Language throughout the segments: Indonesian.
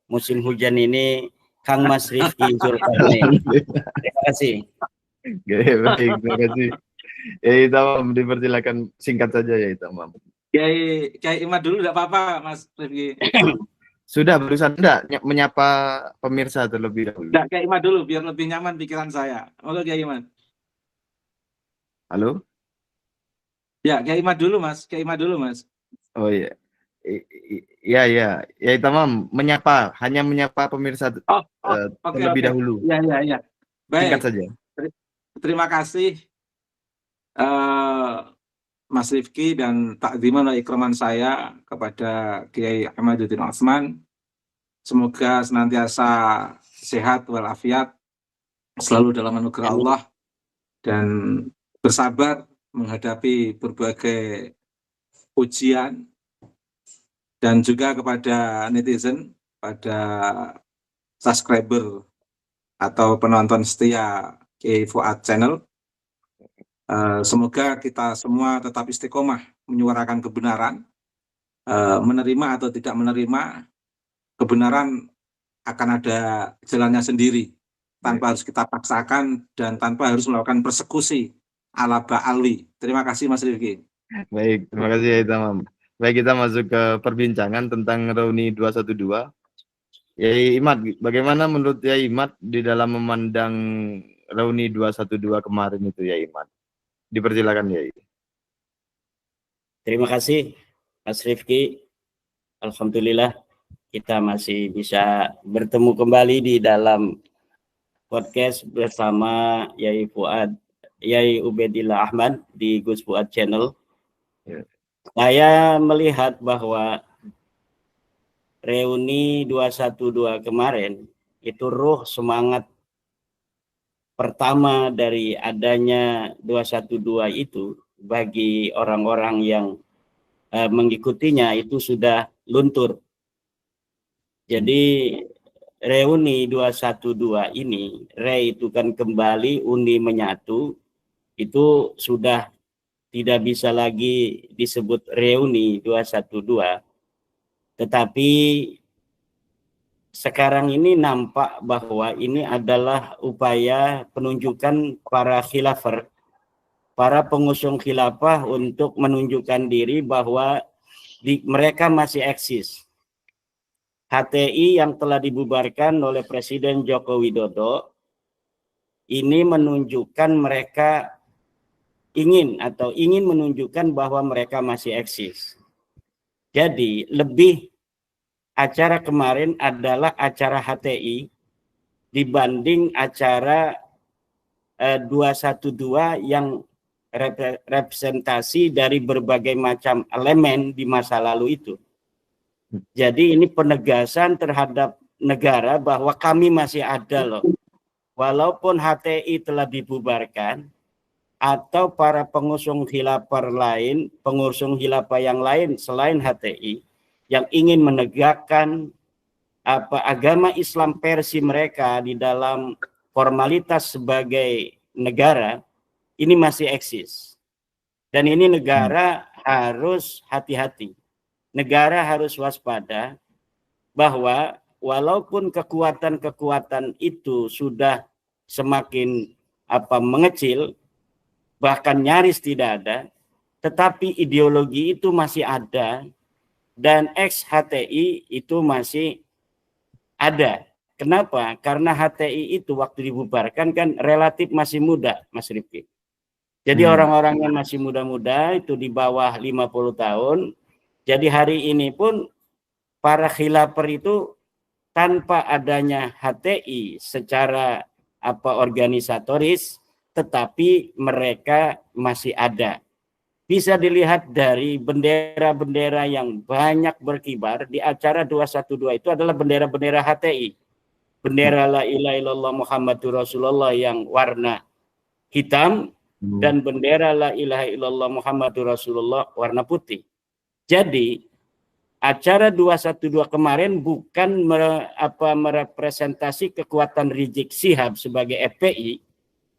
musim hujan ini Kang Mas Rifki Zulkarnain. Terima kasih. Oke, baik, terima kasih. Ya Tamam, dipersilakan singkat saja ya Tamam. Kiai Imad dulu enggak apa-apa Mas Rifki. Sudah berusaha enggak menyapa pemirsa terlebih dahulu. Enggak, Kiai Imad dulu biar lebih nyaman pikiran saya. Monggo Kiai Imad. Halo? Ya, Kiai Imad dulu Mas. Kiai Imad dulu Mas. Oh iya. Ya Tamam, hanya menyapa pemirsa terlebih dahulu. Ya. Baik. Singkat saja. Terima kasih Mas Rifki dan takziman wa ikraman saya kepada Kiai Ahmaduddin Utsman. Semoga senantiasa sehat walafiat, selalu dalam anugerah Allah dan bersabar menghadapi berbagai ujian, dan juga kepada netizen, pada subscriber atau penonton setia Kiai Fuad Channel. Semoga kita semua tetap istiqomah menyuarakan kebenaran, menerima atau tidak menerima, kebenaran akan ada jalannya sendiri, tanpa harus kita paksakan dan tanpa harus melakukan persekusi ala Ba'alwi. Terima kasih Mas Rifki. Baik, terima kasih ya Tamam. Baik, kita masuk ke perbincangan tentang Reuni 212. Yai Imad, bagaimana menurut Yai Imad di dalam memandang Reuni 212 kemarin itu Yai Imad? Dipersilakan Yai. Terima kasih Mas Rifki. Alhamdulillah kita masih bisa bertemu kembali di dalam podcast bersama Yai Fuad, Yai Ubedillah Ahmad di Gus Fuad Channel. Saya melihat bahwa reuni 212 kemarin itu ruh semangat pertama dari adanya 212 itu bagi orang-orang yang mengikutinya itu sudah luntur. Jadi reuni 212 ini, itu kan kembali, uni menyatu, itu sudah tidak bisa lagi disebut reuni 212, tetapi sekarang ini nampak bahwa ini adalah upaya penunjukan para khilafah, para pengusung khilafah untuk menunjukkan diri bahwa mereka masih eksis. HTI yang telah dibubarkan oleh Presiden Joko Widodo ini menunjukkan mereka ingin menunjukkan bahwa mereka masih eksis. Jadi lebih acara kemarin adalah acara HTI dibanding acara 212 yang representasi dari berbagai macam elemen di masa lalu itu. Jadi ini penegasan terhadap negara bahwa kami masih ada loh. Walaupun HTI telah dibubarkan atau para pengusung khilafah yang lain selain HTI yang ingin menegakkan agama Islam versi mereka di dalam formalitas sebagai negara, ini masih eksis. Dan ini negara harus hati-hati. Negara harus waspada bahwa walaupun kekuatan-kekuatan itu sudah semakin mengecil, bahkan nyaris tidak ada, tetapi ideologi itu masih ada dan ex-HTI itu masih ada. Kenapa? Karena HTI itu waktu dibubarkan kan relatif masih muda, Mas Rifki. Jadi orang-orang yang masih muda-muda itu di bawah 50 tahun. Jadi hari ini pun para khilafah itu tanpa adanya HTI secara organisatoris, tetapi mereka masih ada. Bisa dilihat dari bendera-bendera yang banyak berkibar di acara 212 itu adalah bendera-bendera HTI. Bendera La ilaha illallah Muhammadur Rasulullah yang warna hitam dan bendera La ilaha illallah Muhammadur Rasulullah warna putih. Jadi acara 212 kemarin bukan merepresentasi kekuatan Rizik Syihab sebagai FPI,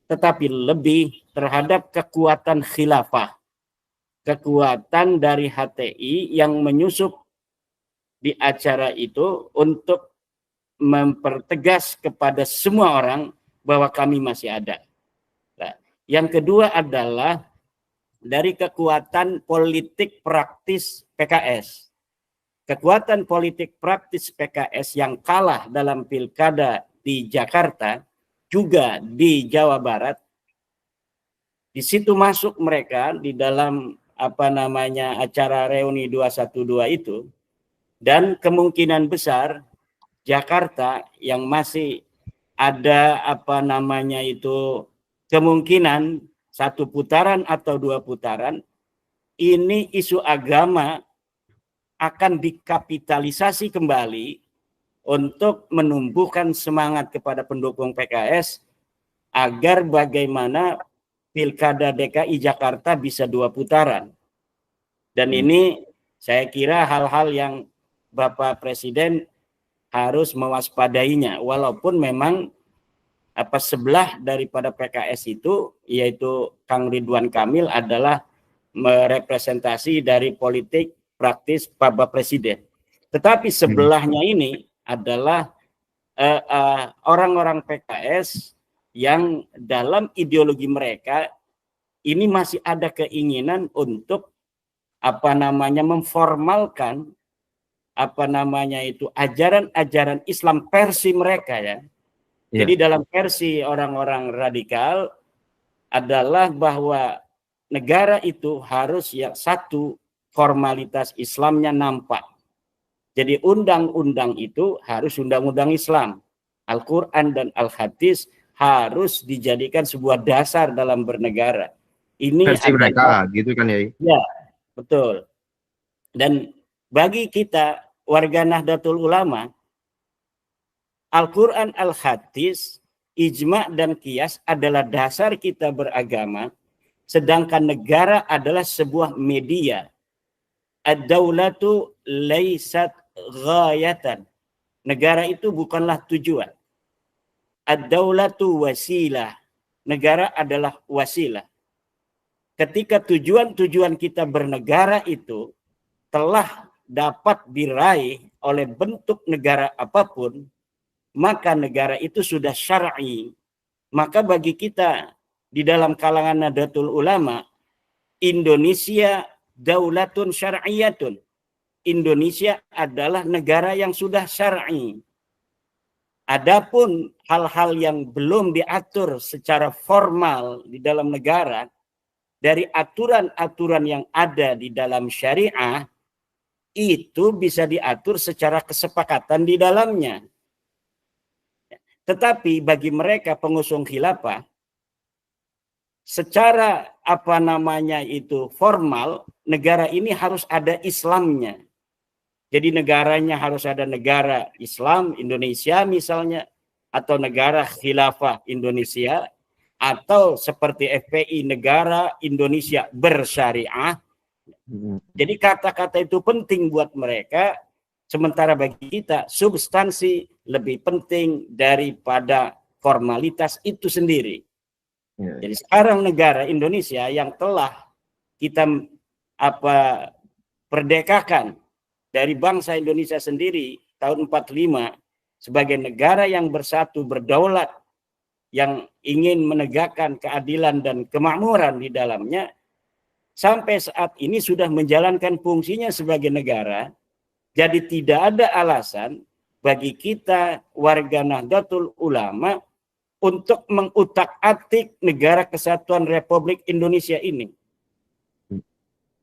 tetapi lebih terhadap kekuatan khilafah, kekuatan dari HTI yang menyusup di acara itu untuk mempertegas kepada semua orang bahwa kami masih ada. Nah, yang kedua adalah dari kekuatan politik praktis PKS. Kekuatan politik praktis PKS yang kalah dalam pilkada di Jakarta, juga di Jawa Barat, di situ masuk mereka di dalam acara reuni 212 itu, dan kemungkinan besar Jakarta yang masih ada kemungkinan 1 putaran atau 2 putaran, ini isu agama akan dikapitalisasi kembali untuk menumbuhkan semangat kepada pendukung PKS agar bagaimana Pilkada DKI Jakarta bisa 2 putaran. Dan ini saya kira hal-hal yang Bapak Presiden harus mewaspadainya, walaupun memang sebelah daripada PKS itu, yaitu Kang Ridwan Kamil, adalah merepresentasi dari politik praktis Bapak Presiden. Tetapi sebelahnya ini adalah orang-orang PKS yang dalam ideologi mereka ini masih ada keinginan untuk memformalkan ajaran-ajaran Islam versi mereka ya. Jadi dalam versi orang-orang radikal adalah bahwa negara itu harus satu, formalitas Islamnya nampak. Jadi undang-undang itu harus undang-undang Islam. Al-Quran dan Al-Hadis harus dijadikan sebuah dasar dalam bernegara. Ini versi mereka, gitu kan ya? Ya, betul. Dan bagi kita warga Nahdlatul Ulama, Al-Quran, Al-Hadis, ijma dan qiyas adalah dasar kita beragama, sedangkan negara adalah sebuah media. Ad-daulatu laysat ghayatan. Negara itu bukanlah tujuan. Ad-daulatu wasilah. Negara adalah wasilah. Ketika tujuan-tujuan kita bernegara itu telah dapat diraih oleh bentuk negara apapun, maka negara itu sudah syar'i. Maka bagi kita di dalam kalangan Nahdlatul Ulama, Indonesia daulatun syar'iyatun. Indonesia adalah negara yang sudah syar'i. Adapun hal-hal yang belum diatur secara formal di dalam negara, dari aturan-aturan yang ada di dalam syariah, itu bisa diatur secara kesepakatan di dalamnya. Tetapi bagi mereka pengusung khilafah, secara formal, negara ini harus ada Islamnya. Jadi negaranya harus ada negara Islam Indonesia misalnya, atau negara khilafah Indonesia, atau seperti FPI negara Indonesia bersyariah. Jadi kata-kata itu penting buat mereka, sementara bagi kita substansi lebih penting daripada formalitas itu sendiri. Jadi sekarang negara Indonesia yang telah kita perdekakan dari bangsa Indonesia sendiri tahun 45 sebagai negara yang bersatu, berdaulat, yang ingin menegakkan keadilan dan kemakmuran di dalamnya, sampai saat ini sudah menjalankan fungsinya sebagai negara. Jadi tidak ada alasan bagi kita warga Nahdlatul Ulama untuk mengutak-atik negara kesatuan Republik Indonesia ini.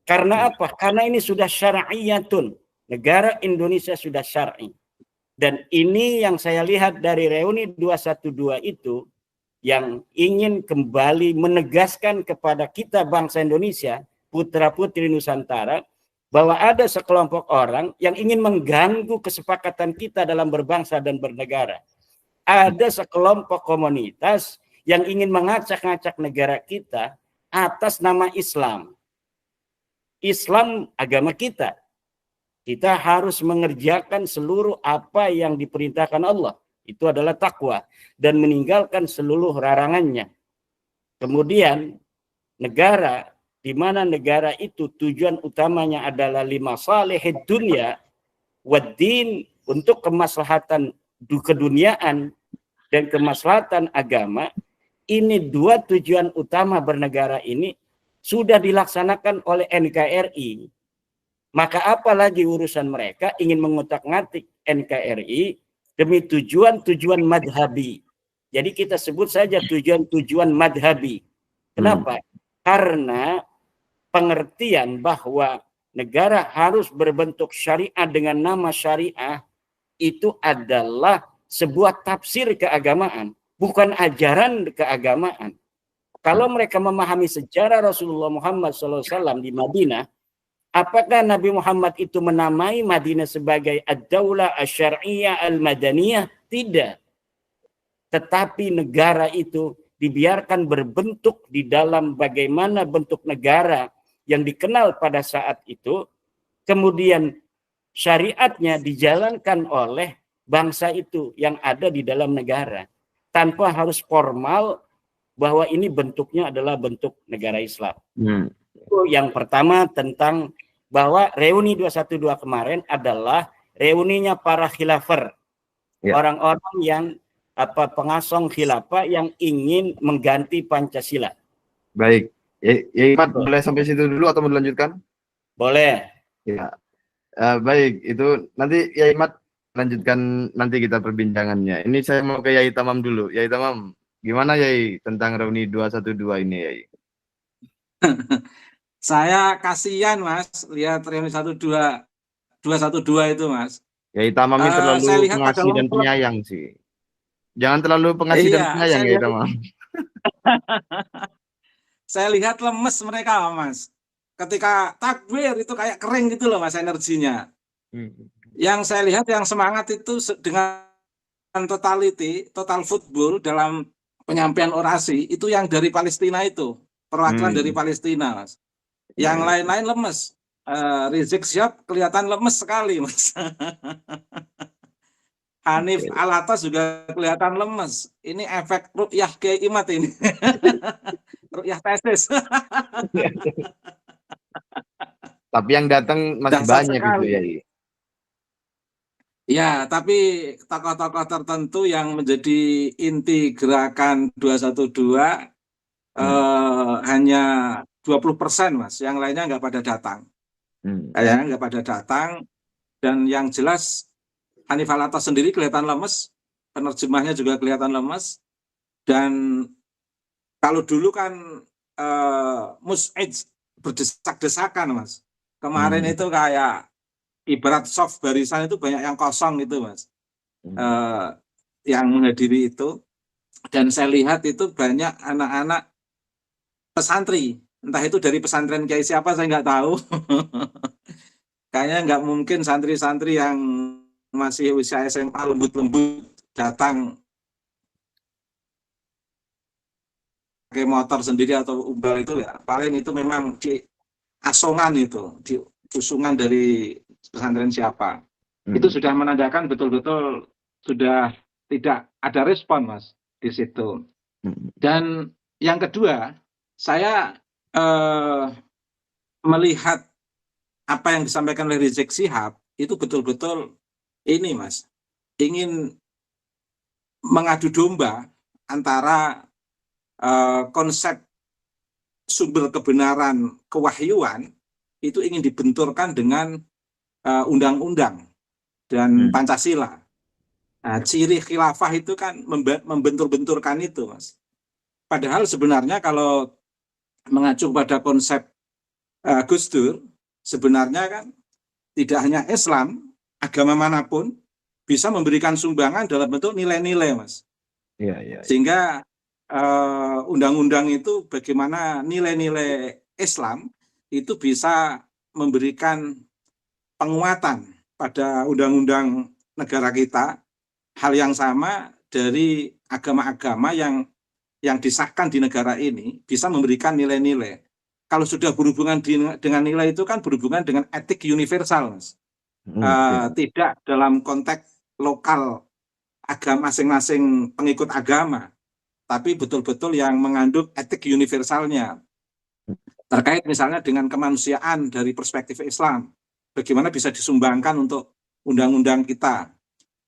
Karena apa? Karena ini sudah syar'iyatun. Negara Indonesia sudah syar'i. Dan ini yang saya lihat dari reuni 212 itu, yang ingin kembali menegaskan kepada kita bangsa Indonesia, putra-putri Nusantara, bahwa ada sekelompok orang yang ingin mengganggu kesepakatan kita dalam berbangsa dan bernegara. Ada sekelompok komunitas yang ingin mengacak-ngacak negara kita atas nama Islam. Islam agama kita. Kita harus mengerjakan seluruh apa yang diperintahkan Allah. Itu adalah takwa. Dan meninggalkan seluruh larangannya. Kemudian negara, di mana negara itu tujuan utamanya adalah limasalihid dunya waddin, untuk kemaslahatan keduniaan dan kemaslahatan agama, ini dua tujuan utama bernegara ini sudah dilaksanakan oleh NKRI. Maka apalagi urusan mereka ingin mengutak-ngatik NKRI demi tujuan-tujuan madhabi. Jadi kita sebut saja tujuan-tujuan madhabi. Kenapa? Karena pengertian bahwa negara harus berbentuk syariah dengan nama syariah itu adalah sebuah tafsir keagamaan, bukan ajaran keagamaan. Kalau mereka memahami sejarah Rasulullah Muhammad SAW di Madinah, apakah Nabi Muhammad itu menamai Madinah sebagai ad-daulah asy-syar'iyyah al-madaniyah? Tidak. Tetapi negara itu dibiarkan berbentuk di dalam bagaimana bentuk negara yang dikenal pada saat itu, kemudian syariatnya dijalankan oleh bangsa itu yang ada di dalam negara, tanpa harus formal bahwa ini bentuknya adalah bentuk negara Islam. Itu yang pertama, tentang bahwa reuni 212 kemarin adalah reuninya para khilafah, orang-orang yang pengasong khilafah yang ingin mengganti Pancasila. Baik, ya Imat, boleh sampai situ dulu atau mau dilanjutkan? Boleh. Ya, baik, itu nanti ya Imat lanjutkan nanti kita perbincangannya. Ini saya mau ke Yai Tamam dulu. Yai Tamam, gimana Yai tentang reuni 212 ini Yai? Saya kasihan Mas, lihat reuni 212 itu Mas. Yai Tamam ini terlalu pengasih dan penyayang sih. Jangan terlalu pengasih dan penyayang Yai Tamam. Saya lihat lemes mereka Mas. Ketika takbir itu kayak kering gitu loh Mas energinya. Yang saya lihat yang semangat itu dengan total football dalam penyampaian orasi itu yang dari Palestina itu, perwakilan dari Palestina Mas. Yang lain-lain lemes. Rizik Syihab kelihatan lemes sekali Mas. Hanif Alatas juga kelihatan lemes. Ini efek ru'yah Kiai Imad ini. Ru'yah tesis. Tapi yang datang masih banyak gitu ya. Ya, tapi tokoh-tokoh tertentu yang menjadi inti gerakan 212 hanya 20% Mas. Yang lainnya nggak pada datang. Nggak pada datang. Dan yang jelas Hanif Alatas sendiri kelihatan lemes, penerjemahnya juga kelihatan lemes, dan kalau dulu kan Mus'id berdesak-desakan Mas, kemarin itu kayak ibarat soft barisan itu banyak yang kosong gitu Mas, yang menghadiri itu, dan saya lihat itu banyak anak-anak pesantri, entah itu dari pesantren kiai siapa saya nggak tahu, kayaknya nggak mungkin santri-santri yang masih usia SMA lembut-lembut datang pakai motor sendiri atau umbal itu ya, paling itu memang di asongan itu, di usungan dari pesantren siapa. Itu sudah menandakan betul-betul sudah tidak ada respon Mas di situ. Dan yang kedua, saya melihat apa yang disampaikan oleh Rizik Syihab itu betul-betul ini Mas, ingin mengadu domba antara konsep sumber kebenaran kewahyuan itu ingin dibenturkan dengan undang-undang dan Pancasila. Nah, ciri khilafah itu kan membentur-benturkan itu Mas. Padahal sebenarnya kalau mengacu pada konsep Gus Dur, sebenarnya kan tidak hanya Islam, agama manapun bisa memberikan sumbangan dalam bentuk nilai-nilai Mas. Sehingga undang-undang itu bagaimana nilai-nilai Islam itu bisa memberikan penguatan pada undang-undang negara kita. Hal yang sama dari agama-agama yang disahkan di negara ini bisa memberikan nilai-nilai. Kalau sudah berhubungan dengan nilai itu kan berhubungan dengan etik universal Mas. Tidak dalam konteks lokal agama masing-masing pengikut agama, tapi betul-betul yang mengandung etik universalnya terkait misalnya dengan kemanusiaan dari perspektif Islam, bagaimana bisa disumbangkan untuk undang-undang kita,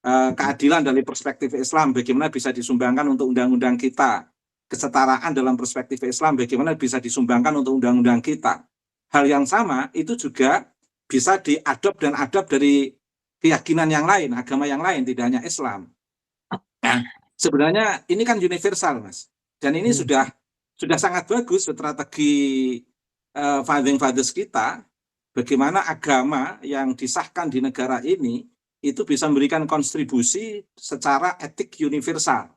keadilan dari perspektif Islam, bagaimana bisa disumbangkan untuk undang-undang kita. Kesetaraan dalam perspektif Islam, bagaimana bisa disumbangkan untuk undang-undang kita. Hal yang sama itu juga bisa diadop dan adap dari keyakinan yang lain, agama yang lain, tidak hanya Islam. Nah, sebenarnya ini kan universal, Mas. Dan ini sudah sangat bagus strategi founding fathers kita, bagaimana agama yang disahkan di negara ini itu bisa memberikan kontribusi secara etik universal,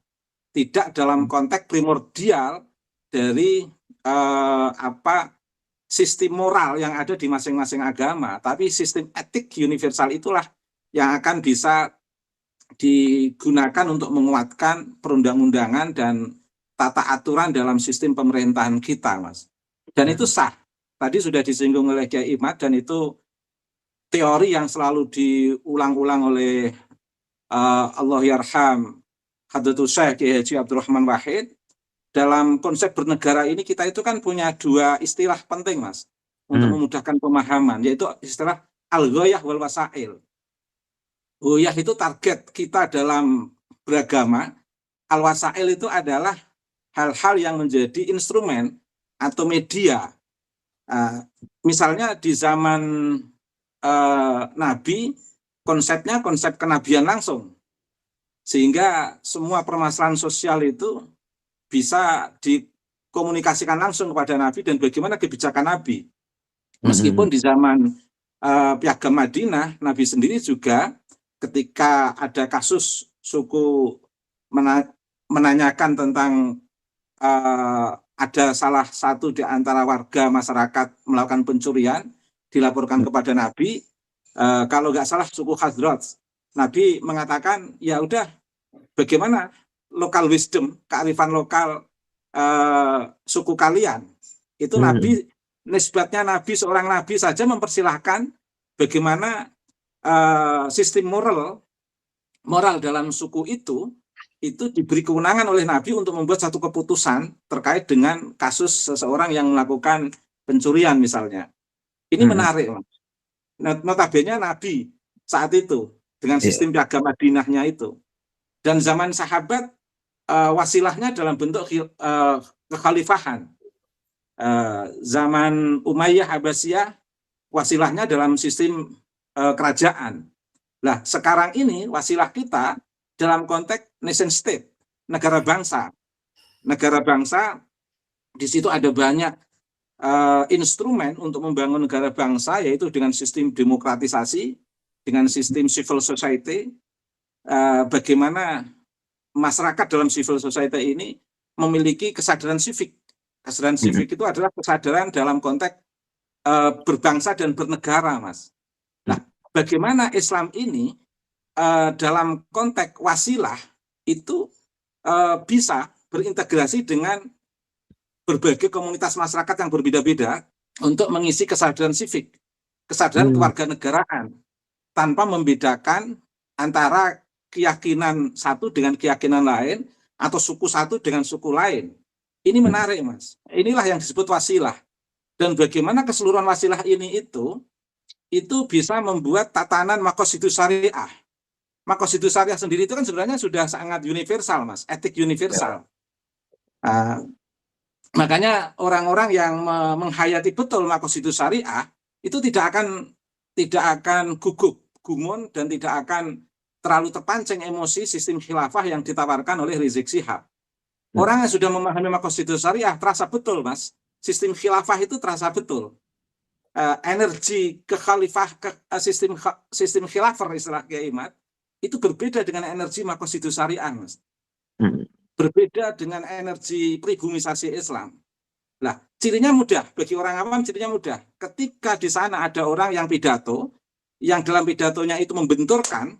tidak dalam konteks primordial dari sistem moral yang ada di masing-masing agama, tapi sistem etik universal itulah yang akan bisa digunakan untuk menguatkan perundang-undangan dan tata aturan dalam sistem pemerintahan kita, Mas. Dan itu sah. Tadi sudah disinggung oleh Kiai Imad, dan itu teori yang selalu diulang-ulang oleh Allah yarham Hadratul Syekh Kiai Haji Abdurrahman Wahid. Dalam konsep bernegara ini kita itu kan punya dua istilah penting, Mas, untuk memudahkan pemahaman, yaitu istilah al-ghayah wal wasail. Ghayah itu target kita dalam beragama, al-wasail itu adalah hal-hal yang menjadi instrumen atau media. Misalnya di zaman Nabi, konsepnya konsep kenabian langsung, sehingga semua permasalahan sosial itu bisa dikomunikasikan langsung kepada Nabi dan bagaimana kebijakan Nabi. Meskipun di zaman Piagam Madinah, Nabi sendiri juga ketika ada kasus suku menanyakan tentang ada salah satu di antara warga masyarakat melakukan pencurian, dilaporkan kepada Nabi, kalau nggak salah suku Khazraj, Nabi mengatakan, ya udah, bagaimana local wisdom, kearifan lokal suku kalian. Itu Nabi, nisbatnya Nabi, seorang Nabi saja mempersilahkan bagaimana sistem moral dalam suku itu diberi kewenangan oleh Nabi untuk membuat satu keputusan terkait dengan kasus seseorang yang melakukan pencurian misalnya. Ini menarik, Mas. Notabene Nabi saat itu dengan sistem Piagam Madinahnya itu. Dan zaman sahabat wasilahnya dalam bentuk kekhalifahan. Zaman Umayyah Abbasiyah wasilahnya dalam sistem kerajaan. Nah, sekarang ini wasilah kita dalam konteks nation state, negara bangsa. Negara bangsa, di situ ada banyak instrumen untuk membangun negara bangsa, yaitu dengan sistem demokratisasi, dengan sistem civil society, bagaimana masyarakat dalam civil society ini memiliki kesadaran sivik. Kesadaran sivik itu adalah kesadaran dalam konteks berbangsa dan bernegara, Mas. Nah, bagaimana Islam ini dalam konteks wasilah itu bisa berintegrasi dengan berbagai komunitas masyarakat yang berbeda-beda untuk mengisi kesadaran sivik, kesadaran kewarganegaraan, tanpa membedakan antara keyakinan satu dengan keyakinan lain atau suku satu dengan suku lain. Ini menarik, Mas. Inilah yang disebut wasilah. Dan bagaimana keseluruhan wasilah ini itu bisa membuat tatanan makosidus syariah. Makosidus syariah sendiri itu kan sebenarnya sudah sangat universal, Mas, etik universal. Makanya orang-orang yang menghayati betul makosidus syariah itu tidak akan gugup, gumun, dan tidak akan terlalu terpancing emosi sistem khilafah yang ditawarkan oleh Rizik Syihab. Orang yang sudah memahami makosidus syariah terasa betul, Mas, sistem khilafah itu terasa betul. Energi sistem khilafah istilah Kiai Imad itu berbeda dengan energi makosidus syariah, Mas. Berbeda dengan energi pribumisasi Islam. Nah, cirinya mudah, bagi orang awam cirinya mudah. Ketika di sana ada orang yang pidato, yang dalam pidatonya itu membenturkan,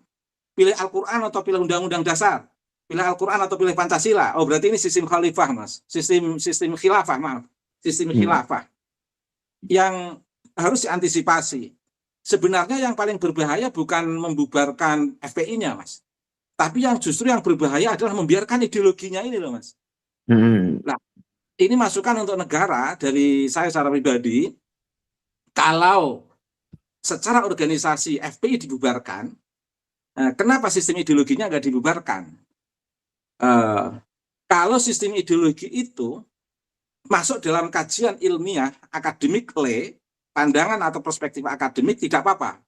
pilih Al-Quran atau pilih Undang-Undang Dasar, pilih Al-Quran atau pilih Pancasila. Oh, berarti ini sistem khalifah, Mas. Sistem khilafah, maaf. Sistem khilafah. Yang harus diantisipasi. Sebenarnya yang paling berbahaya bukan membubarkan FPI-nya, Mas. Tapi yang justru yang berbahaya adalah membiarkan ideologinya ini loh, Mas. Nah, ini masukan untuk negara dari saya secara pribadi. Kalau secara organisasi FPI dibubarkan, Kenapa sistem ideologinya nggak dibubarkan? Kalau sistem ideologi itu masuk dalam kajian ilmiah, akademik pandangan atau perspektif akademik tidak apa-apa.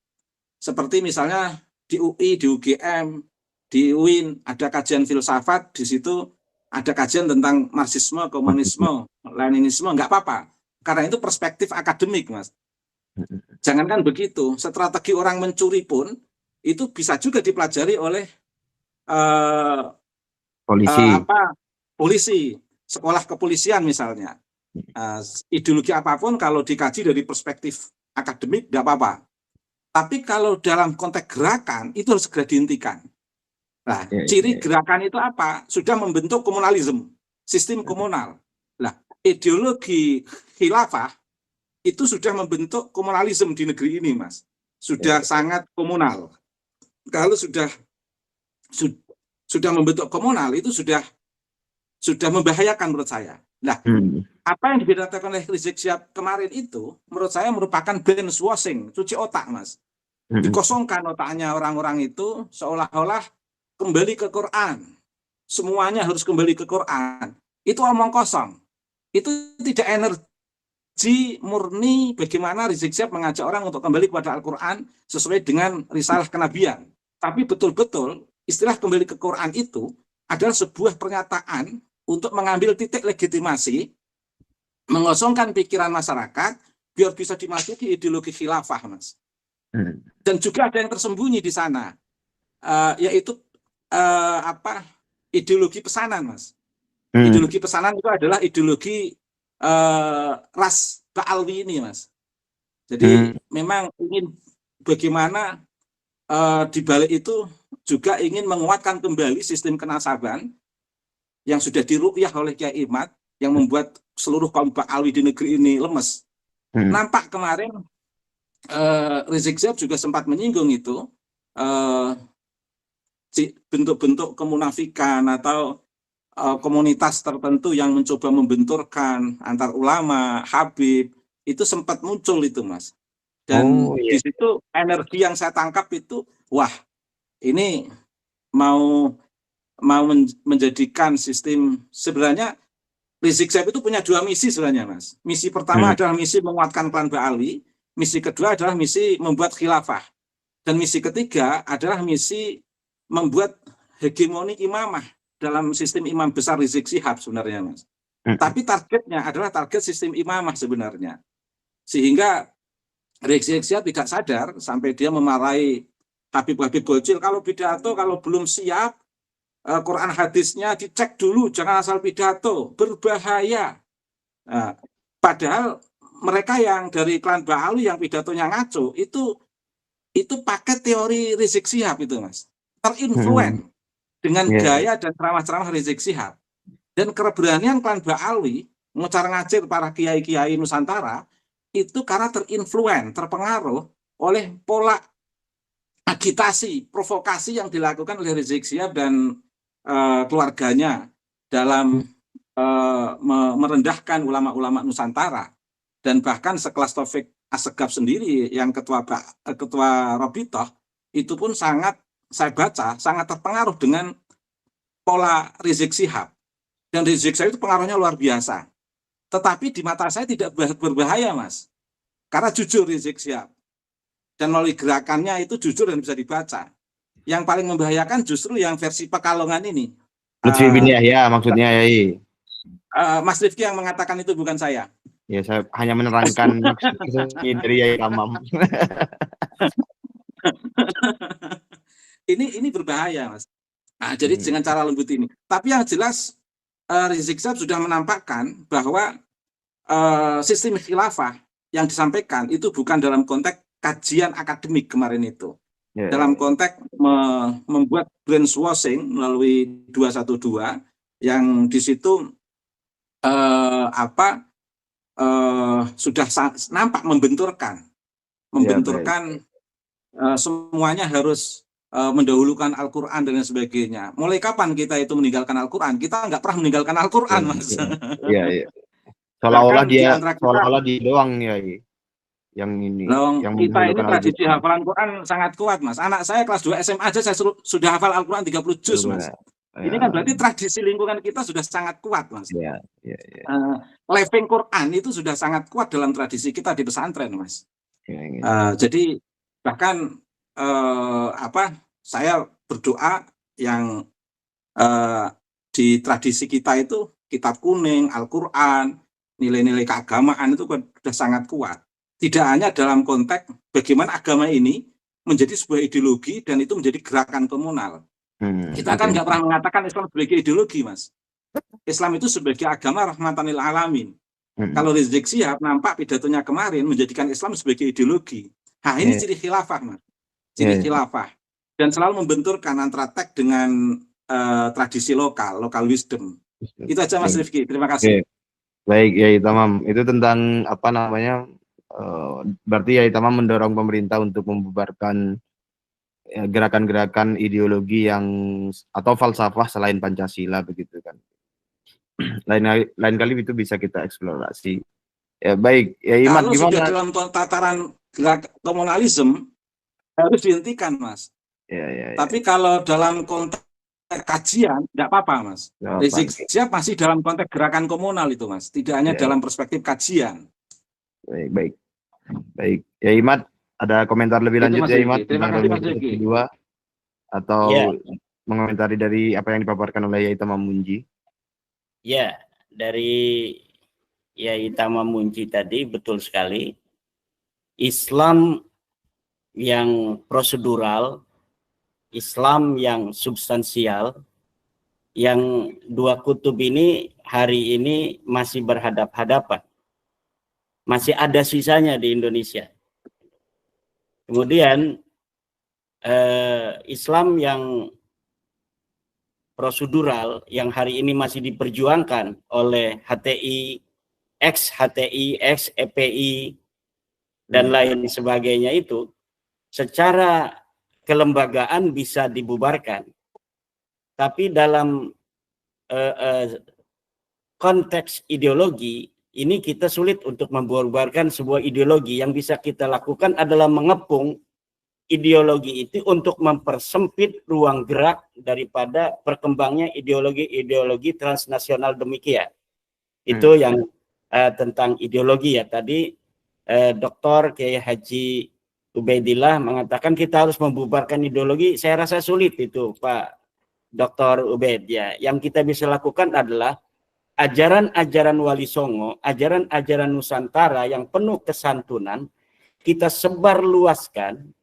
Seperti misalnya di UI, di UGM, di UIN ada kajian filsafat, di situ ada kajian tentang Marxisme, komunisme, Leninisme, nggak apa-apa. Karena itu perspektif akademik, Mas. Jangankan begitu, strategi orang mencuri pun itu bisa juga dipelajari oleh polisi, sekolah kepolisian misalnya. Ideologi apapun kalau dikaji dari perspektif akademik nggak apa-apa. Tapi kalau dalam konteks gerakan itu harus segera dihentikan. Nah, ciri gerakan itu apa? Sudah membentuk komunalisme, sistem komunal. Nah, ideologi khilafah itu sudah membentuk komunalisme di negeri ini, Mas. Sudah sangat komunal. Kalau sudah membentuk komunal itu sudah membahayakan menurut saya. Nah, apa yang dibedakan oleh Rizik Syihab kemarin itu menurut saya merupakan brainwashing, cuci otak, Mas. Dikosongkan otaknya orang-orang itu seolah-olah kembali ke Quran. Semuanya harus kembali ke Quran. Itu omong kosong. Itu tidak energi murni bagaimana Rizik Syihab mengajak orang untuk kembali kepada Al-Quran sesuai dengan risalah kenabian. Tapi betul-betul istilah kembali ke Quran itu adalah sebuah pernyataan untuk mengambil titik legitimasi, mengosongkan pikiran masyarakat biar bisa dimasuki ideologi khilafah, Mas. Dan juga ada yang tersembunyi di sana, yaitu ideologi pesanan, Mas. Ideologi pesanan itu adalah ideologi ras Ba'alwi ini, Mas. Jadi memang ingin bagaimana di balik itu juga ingin menguatkan kembali sistem kenasaban yang sudah diruqyah oleh Kyai Imad yang membuat seluruh kaum Ba'alwi di negeri ini lemes. Nampak kemarin Rizik Syihab juga sempat menyinggung itu bentuk-bentuk kemunafikan atau komunitas tertentu yang mencoba membenturkan antar ulama, Habib, itu sempat muncul itu, Mas. Dan di situ energi yang saya tangkap itu, wah, ini mau menjadikan sistem, sebenarnya Rizik Syihab itu punya dua misi sebenarnya, Mas. Misi pertama adalah misi menguatkan klan Ba'alwi, misi kedua adalah misi membuat khilafah, dan misi ketiga adalah misi membuat hegemoni imamah dalam sistem imam besar Rizik Syihab sebenarnya, Mas. Tapi targetnya adalah target sistem imamah sebenarnya. Sehingga Rizik Syihab tidak sadar sampai dia memarahi Habib-Habib Gojil, kalau pidato kalau belum siap, Quran hadisnya dicek dulu, jangan asal pidato, berbahaya. Padahal mereka yang dari klan Ba'alwi yang pidatonya ngaco, itu pakai teori Rizik Syihab itu, Mas. Terinfluen dengan gaya dan ceramah-ceramah Rizik Syihab. Dan keberanian klan Ba'alwi ngecar-ngacir para kiai-kiai Nusantara itu karena terinfluen, terpengaruh oleh pola agitasi, provokasi yang dilakukan oleh Rizik Syihab dan keluarganya dalam merendahkan ulama-ulama Nusantara. Dan bahkan sekelas Taufik Assegaf sendiri yang ketua Robitoh itu pun sangat, saya baca, sangat terpengaruh dengan pola Rizik Syihab. Dan Rizik Syihab itu pengaruhnya luar biasa. Tetapi di mata saya tidak berbahaya, Mas. Karena jujur Rizik Syihab. Dan melalui gerakannya itu jujur dan bisa dibaca. Yang paling membahayakan justru yang versi Pekalongan ini. Lutfi bin Yahya maksudnya, Yai. Mas Rifki yang mengatakan itu, bukan saya. Ya, saya hanya menerangkan maksudnya dari Yai Tamam. Ini berbahaya, Mas. Nah, jadi dengan cara lembut ini. Tapi yang jelas Rizik Syihab sudah menampakkan bahwa sistem khilafah yang disampaikan itu bukan dalam konteks kajian akademik kemarin itu. Dalam konteks membuat brainwashing melalui 212 yang di situ sudah nampak membenturkan semuanya harus mendahulukan Al-Quran dan lain sebagainya. Mulai kapan kita itu meninggalkan Al-Quran? Kita nggak pernah meninggalkan Al-Quran, Mas. Iya. Seolah-olah dia doang, ya. yang ini, Long, yang kita ini mendahulukan tradisi Al-Quran. hafalan Quran sangat kuat, Mas. Anak saya kelas 2 SMA aja saya sudah hafal Al-Quran 30 juz, Mas. Ini kan berarti tradisi lingkungan kita sudah sangat kuat, Mas. Ya. Living Quran itu sudah sangat kuat dalam tradisi kita di pesantren, Mas. Jadi bahkan saya berdoa yang di tradisi kita itu kitab kuning, Al-Quran, nilai-nilai keagamaan itu sudah sangat kuat. Tidak hanya dalam konteks bagaimana agama ini menjadi sebuah ideologi dan itu menjadi gerakan komunal. Kita kan nggak pernah mengatakan Islam sebagai ideologi, Mas. Islam itu sebagai agama rahmatan lil alamin. Kalau Rizik Syihab nampak pidatonya kemarin menjadikan Islam sebagai ideologi. Nah, ini ciri khilafah, Mas. Ciri khilafah. Dan selalu membenturkan antara teks dengan tradisi lokal wisdom. Itu aja, Mas Rifki. Terima kasih. Baik, Yai Tamam. Itu tentang apa namanya? Berarti Yai Tamam mendorong pemerintah untuk membubarkan gerakan-gerakan ideologi yang atau falsafah selain Pancasila begitu kan. Lain kali itu bisa kita eksplorasi. Ya baik, ya Iman, kalau gimana? Sudah dalam tataran komunalisme harus dihentikan, Mas. Ya. Tapi kalau dalam konteks kajian tidak apa-apa, Mas. Rizik Syihab masih dalam konteks gerakan komunal itu, Mas. Tidak hanya dalam perspektif kajian. Baik. Ya Iman, ada komentar lebih lanjut ya Iman tentang Reuni 2 atau mengomentari dari apa yang dipaparkan oleh Yai Tamam Munji? Ya, dari Yai Tamam Munji tadi betul sekali. Islam yang prosedural, Islam yang substansial, yang dua kutub ini hari ini masih berhadap-hadapan. Masih ada sisanya di Indonesia. Kemudian Islam yang prosedural yang hari ini masih diperjuangkan oleh HTI, ex-HTI, ex-EPI, dan lain sebagainya itu secara kelembagaan bisa dibubarkan. Tapi dalam konteks ideologi, ini kita sulit untuk membubarkan sebuah ideologi. Yang bisa kita lakukan adalah mengepung ideologi itu untuk mempersempit ruang gerak daripada perkembangnya ideologi transnasional demikian. Itu yang tentang ideologi ya. Tadi Dr. Kiai Haji Ubaidillah mengatakan kita harus membubarkan ideologi. Saya rasa sulit itu Pak Dr. Ubaid ya. Yang kita bisa lakukan adalah ajaran-ajaran Wali Songo, ajaran-ajaran Nusantara yang penuh kesantunan, kita sebar luaskan,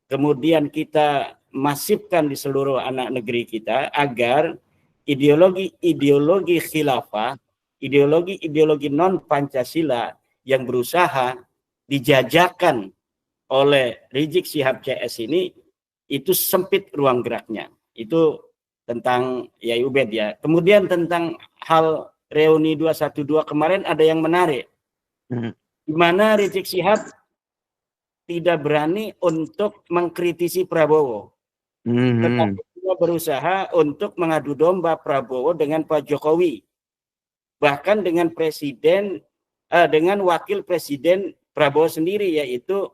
kemudian kita masifkan di seluruh anak negeri kita agar ideologi khilafah, ideologi non-Pancasila yang berusaha dijajakan oleh Rizik Syihab CS ini, itu sempit ruang geraknya. Itu tentang Yai Ubed ya. Kemudian tentang hal reuni 212 kemarin ada yang menarik. Di mana Rizik Syihab tidak berani untuk mengkritisi Prabowo. Tetapi dia berusaha untuk mengadu domba Prabowo dengan Pak Jokowi. Bahkan dengan dengan wakil presiden Prabowo sendiri, yaitu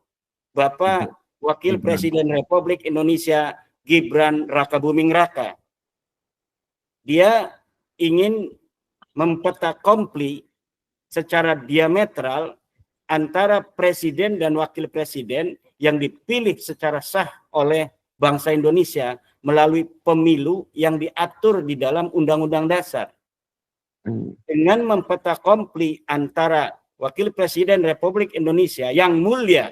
Bapak Wakil Presiden Republik Indonesia Gibran Rakabuming Raka. Dia ingin mempetakompli secara diametral antara presiden dan wakil presiden yang dipilih secara sah oleh bangsa Indonesia melalui pemilu yang diatur di dalam Undang-Undang Dasar. Dengan mempetakompli antara wakil presiden Republik Indonesia yang mulia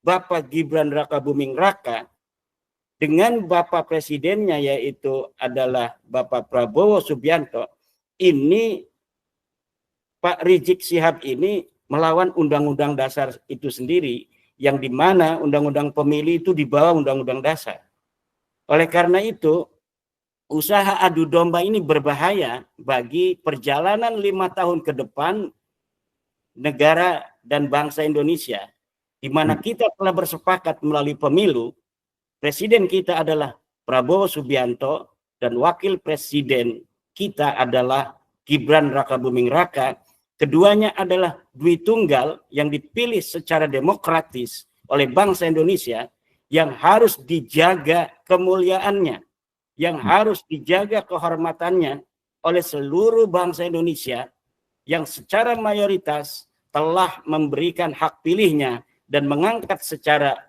Bapak Gibran Rakabuming Raka dengan Bapak Presidennya yaitu adalah Bapak Prabowo Subianto, ini Pak Rizik Syihab ini melawan Undang-Undang Dasar itu sendiri, yang dimana Undang-Undang Pemilu itu di bawah Undang-Undang Dasar. Oleh karena itu, usaha adu domba ini berbahaya bagi perjalanan 5 tahun ke depan negara dan bangsa Indonesia, di mana kita telah bersepakat melalui pemilu. Presiden kita adalah Prabowo Subianto dan wakil presiden kita adalah Gibran Rakabuming Raka. Keduanya adalah Dwi Tunggal yang dipilih secara demokratis oleh bangsa Indonesia, yang harus dijaga kemuliaannya, yang harus dijaga kehormatannya oleh seluruh bangsa Indonesia yang secara mayoritas telah memberikan hak pilihnya dan mengangkat secara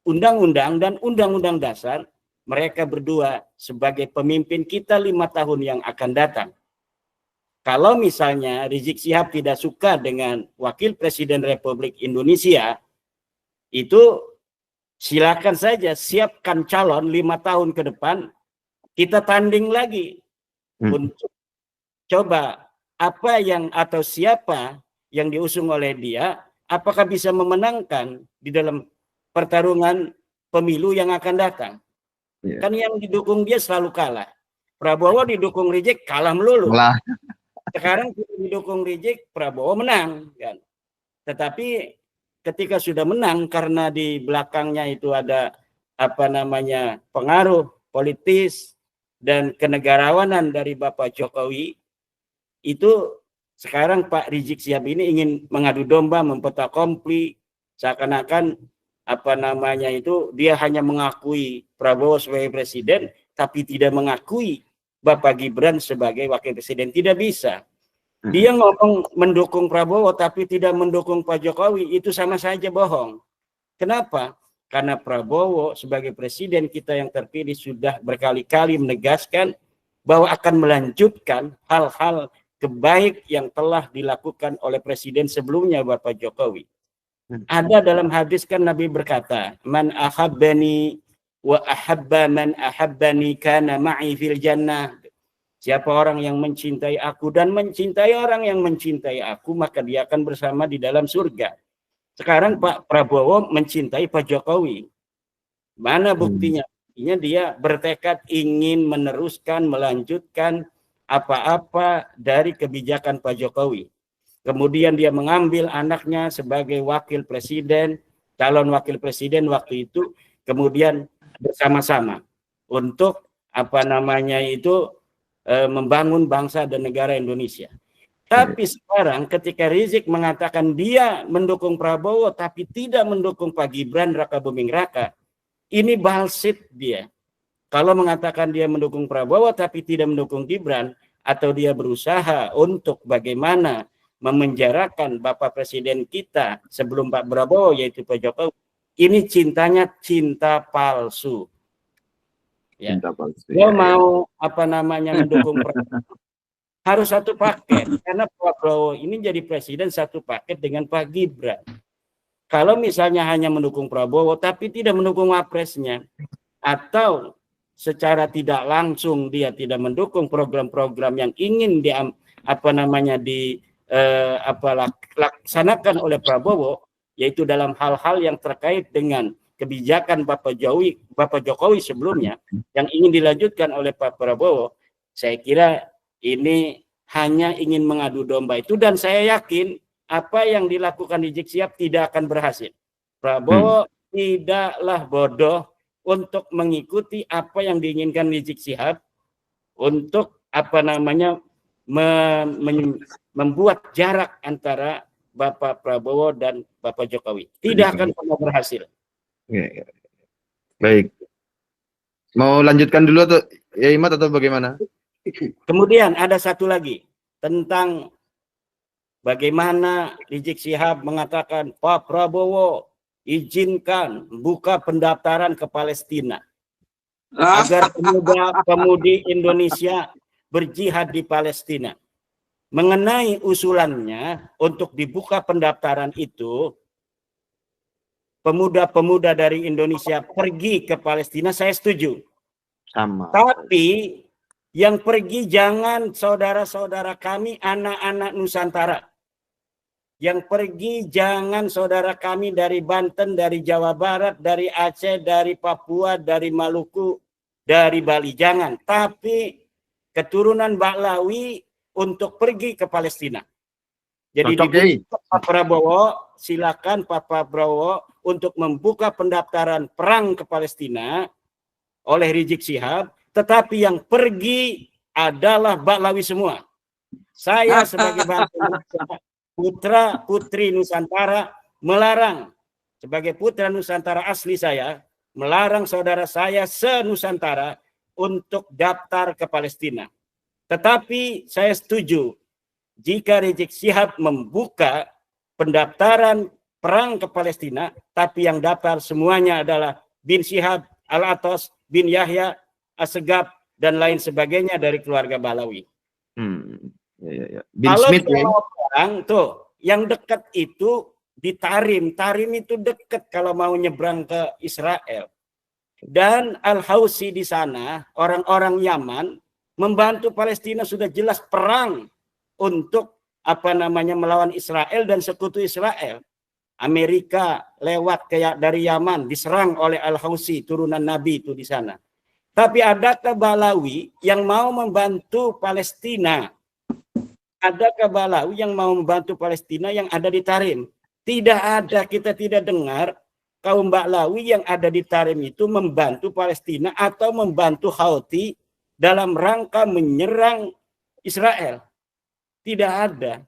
undang-undang dan undang-undang dasar mereka berdua sebagai pemimpin kita 5 tahun yang akan datang. Kalau misalnya Rizik Syihab tidak suka dengan Wakil Presiden Republik Indonesia, itu silakan saja, siapkan calon 5 tahun ke depan, kita tanding lagi untuk coba apa yang atau siapa yang diusung oleh dia, apakah bisa memenangkan di dalam pertarungan pemilu yang akan datang. Kan yang didukung dia selalu kalah. Prabowo didukung Rizik kalah melulu. Sekarang kita didukung Rizik, Prabowo menang kan. Tetapi ketika sudah menang karena di belakangnya itu ada pengaruh politis dan kenegarawanan dari Bapak Jokowi, itu sekarang Pak Rizik Syihab ini ingin mengadu domba, mempetak-kompli, seakan-akan dia hanya mengakui Prabowo sebagai presiden tapi tidak mengakui Bapak Gibran sebagai wakil presiden. Tidak bisa. Dia ngomong mendukung Prabowo tapi tidak mendukung Pak Jokowi, itu sama saja bohong. Kenapa? Karena Prabowo sebagai presiden kita yang terpilih sudah berkali-kali menegaskan bahwa akan melanjutkan hal-hal kebaik yang telah dilakukan oleh presiden sebelumnya Bapak Jokowi. Ada dalam hadis kan Nabi berkata, "Man ahabbani wa ahabba man ahabbani kana ma'i fil jannah." Siapa orang yang mencintai aku dan mencintai orang yang mencintai aku, maka dia akan bersama di dalam surga. Sekarang Pak Prabowo mencintai Pak Jokowi. Mana buktinya? Buktinya dia bertekad ingin meneruskan, melanjutkan apa-apa dari kebijakan Pak Jokowi. Kemudian dia mengambil anaknya sebagai wakil presiden, calon wakil presiden waktu itu, kemudian bersama-sama untuk membangun bangsa dan negara Indonesia. Tapi sekarang ketika Rizik mengatakan dia mendukung Prabowo tapi tidak mendukung Pak Gibran Raka Buming Raka, ini balsit dia. Kalau mengatakan dia mendukung Prabowo tapi tidak mendukung Gibran, atau dia berusaha untuk bagaimana memenjarakan Bapak Presiden kita sebelum Pak Prabowo, yaitu Pak Jokowi, ini cintanya cinta palsu. Ya. Dia mau mendukung Prabowo, harus satu paket, karena Pak Prabowo ini jadi presiden satu paket dengan Pak Gibran. Kalau misalnya hanya mendukung Prabowo tapi tidak mendukung wapresnya, atau secara tidak langsung dia tidak mendukung program-program yang ingin dilaksanakan oleh Prabowo, yaitu dalam hal-hal yang terkait dengan kebijakan Bapak Jokowi sebelumnya yang ingin dilanjutkan oleh Pak Prabowo, saya kira ini hanya ingin mengadu domba itu, dan saya yakin apa yang dilakukan Rizik Syihab tidak akan berhasil. Prabowo tidaklah bodoh untuk mengikuti apa yang diinginkan Rizik Syihab untuk membuat jarak antara Bapak Prabowo dan Bapak Jokowi. Tidak akan pernah berhasil. Baik. Mau lanjutkan dulu atau ya Imat atau bagaimana? Kemudian ada satu lagi tentang bagaimana Rizik Syihab mengatakan Pak Prabowo izinkan buka pendaftaran ke Palestina agar pemuda-pemudi Indonesia berjihad di Palestina. Mengenai usulannya untuk dibuka pendaftaran itu, pemuda-pemuda dari Indonesia pergi ke Palestina, saya setuju. Sama. Tapi yang pergi jangan saudara-saudara kami, anak-anak Nusantara. Yang pergi jangan saudara kami dari Banten, dari Jawa Barat, dari Aceh, dari Papua, dari Maluku, dari Bali. Jangan. Tapi keturunan Baklawi untuk pergi ke Palestina. Jadi Pak Prabowo, silakan Pak Prabowo untuk membuka pendaftaran perang ke Palestina oleh Rizik Syihab, tetapi yang pergi adalah Baklawi semua. Saya sebagai bangsa putra putri Nusantara melarang, sebagai putra Nusantara asli saya, melarang saudara saya se-Nusantara untuk daftar ke Palestina. Tetapi saya setuju jika Rizik Syihab membuka pendaftaran perang ke Palestina, tapi yang daftar semuanya adalah bin Syihab, Al-Atas, bin Yahya, Assegaf, dan lain sebagainya dari keluarga Balawi. Ya. Bin Kalau Smith ya. orang tuh yang dekat itu di Tarim. Tarim itu dekat kalau mau nyebrang ke Israel. Dan Al-Hausi di sana, orang-orang Yaman membantu Palestina sudah jelas perang untuk melawan Israel dan sekutu Israel. Amerika lewat kayak dari Yaman diserang oleh Al-Hausi, turunan Nabi itu di sana. Tapi adakah Balawi yang mau membantu Palestina? Adakah Balawi yang mau membantu Palestina yang ada di Tarim? Tidak ada, kita tidak dengar kaum Balawi yang ada di Tarim itu membantu Palestina atau membantu Houthi dalam rangka menyerang Israel. Tidak ada.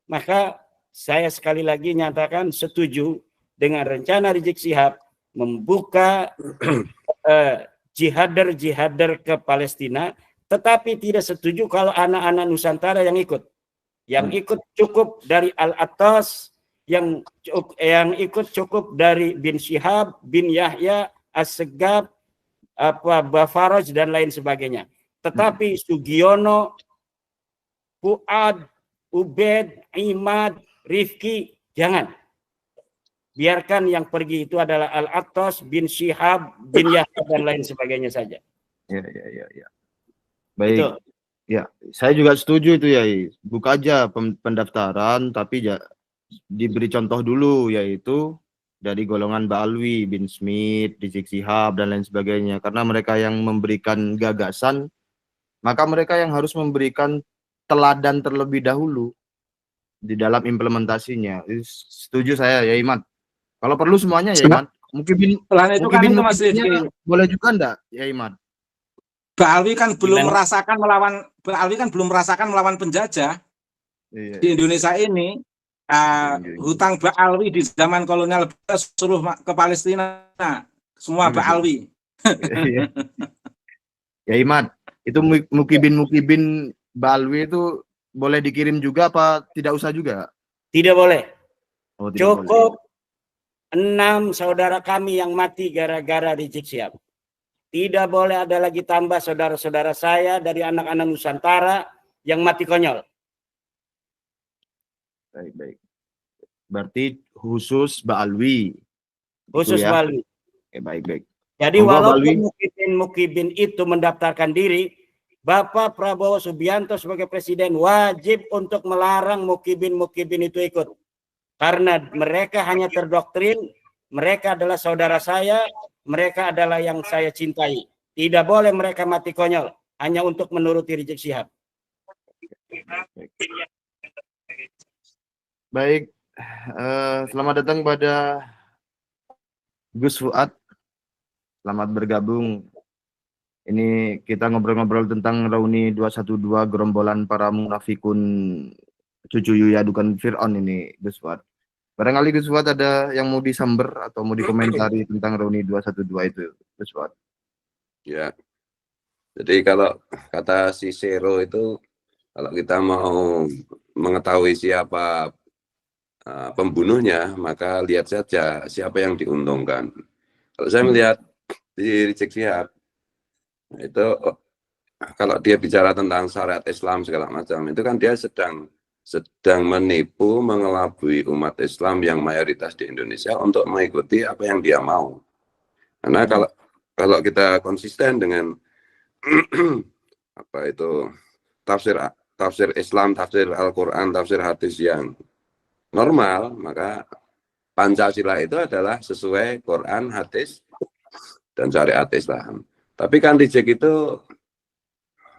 Maka saya sekali lagi nyatakan setuju dengan rencana Rizik Syihab membuka jihadar ke Palestina, tetapi tidak setuju kalau anak-anak Nusantara yang ikut. Yang ikut cukup dari Al-Atas, yang ikut cukup dari bin Syihab, bin Yahya, Assegaf, Bafaraj dan lain sebagainya. Tetapi Sugiono, Fuad, Ubed, Imad, Rifki, jangan. Biarkan yang pergi itu adalah Al-Atas, bin Syihab, bin Yahya dan lain sebagainya saja. Ya. Baik. Itu. Ya, saya juga setuju itu ya. Buka aja pendaftaran, tapi diberi contoh dulu, yaitu dari golongan Ba'alwi, bin Smith, Rizik Syihab dan lain sebagainya. Karena mereka yang memberikan gagasan, maka mereka yang harus memberikan teladan terlebih dahulu di dalam implementasinya. Setuju saya ya Imad. Kalau perlu semuanya ya Imad. Mungkin boleh juga enggak ya Imad? Ba'alwi kan belum merasakan melawan penjajah. Iya. Di Indonesia ini hutang Ba'alwi di zaman kolonial suruh ke Palestina semua Ba'alwi. Ya Imad, itu mukibin Ba'alwi itu boleh dikirim juga apa tidak usah juga? Tidak boleh. Tidak cukup boleh. 6 saudara kami yang mati gara-gara Rizik Syihab. Tidak boleh ada lagi tambah saudara-saudara saya dari anak-anak Nusantara yang mati konyol. Baik. Berarti khusus Ba'alwi. Khusus ya? Ba'alwi. Baik. Jadi walaupun mukibin itu mendaftarkan diri, Bapak Prabowo Subianto sebagai presiden wajib untuk melarang mukibin itu ikut. Karena mereka hanya terdoktrin, mereka adalah saudara saya, mereka adalah yang saya cintai. Tidak boleh mereka mati konyol hanya untuk menuruti Rizik Syihab. Baik, selamat datang pada Gus Fuad. Selamat bergabung. Ini kita ngobrol-ngobrol tentang Reuni 212 gerombolan para munafikun cucu Yuya Dukan Fir'aun ini, Gus Fuad. Barangkali Gus Fuad ada yang mau disamber atau mau dikomentari tentang Reuni 212 itu, Gus Fuad. Ya, jadi kalau kata Cicero itu, kalau kita mau mengetahui siapa pembunuhnya, maka lihat saja siapa yang diuntungkan. Kalau saya melihat di Rizik Syihab, itu kalau dia bicara tentang syariat Islam segala macam, itu kan dia sedang menipu, mengelabui umat Islam yang mayoritas di Indonesia untuk mengikuti apa yang dia mau. Karena kalau kita konsisten dengan apa itu tafsir Islam, tafsir Al-Quran, tafsir hadis yang normal, maka Pancasila itu adalah sesuai Quran, hadis, dan syariat Islam. Tapi kan Rizik itu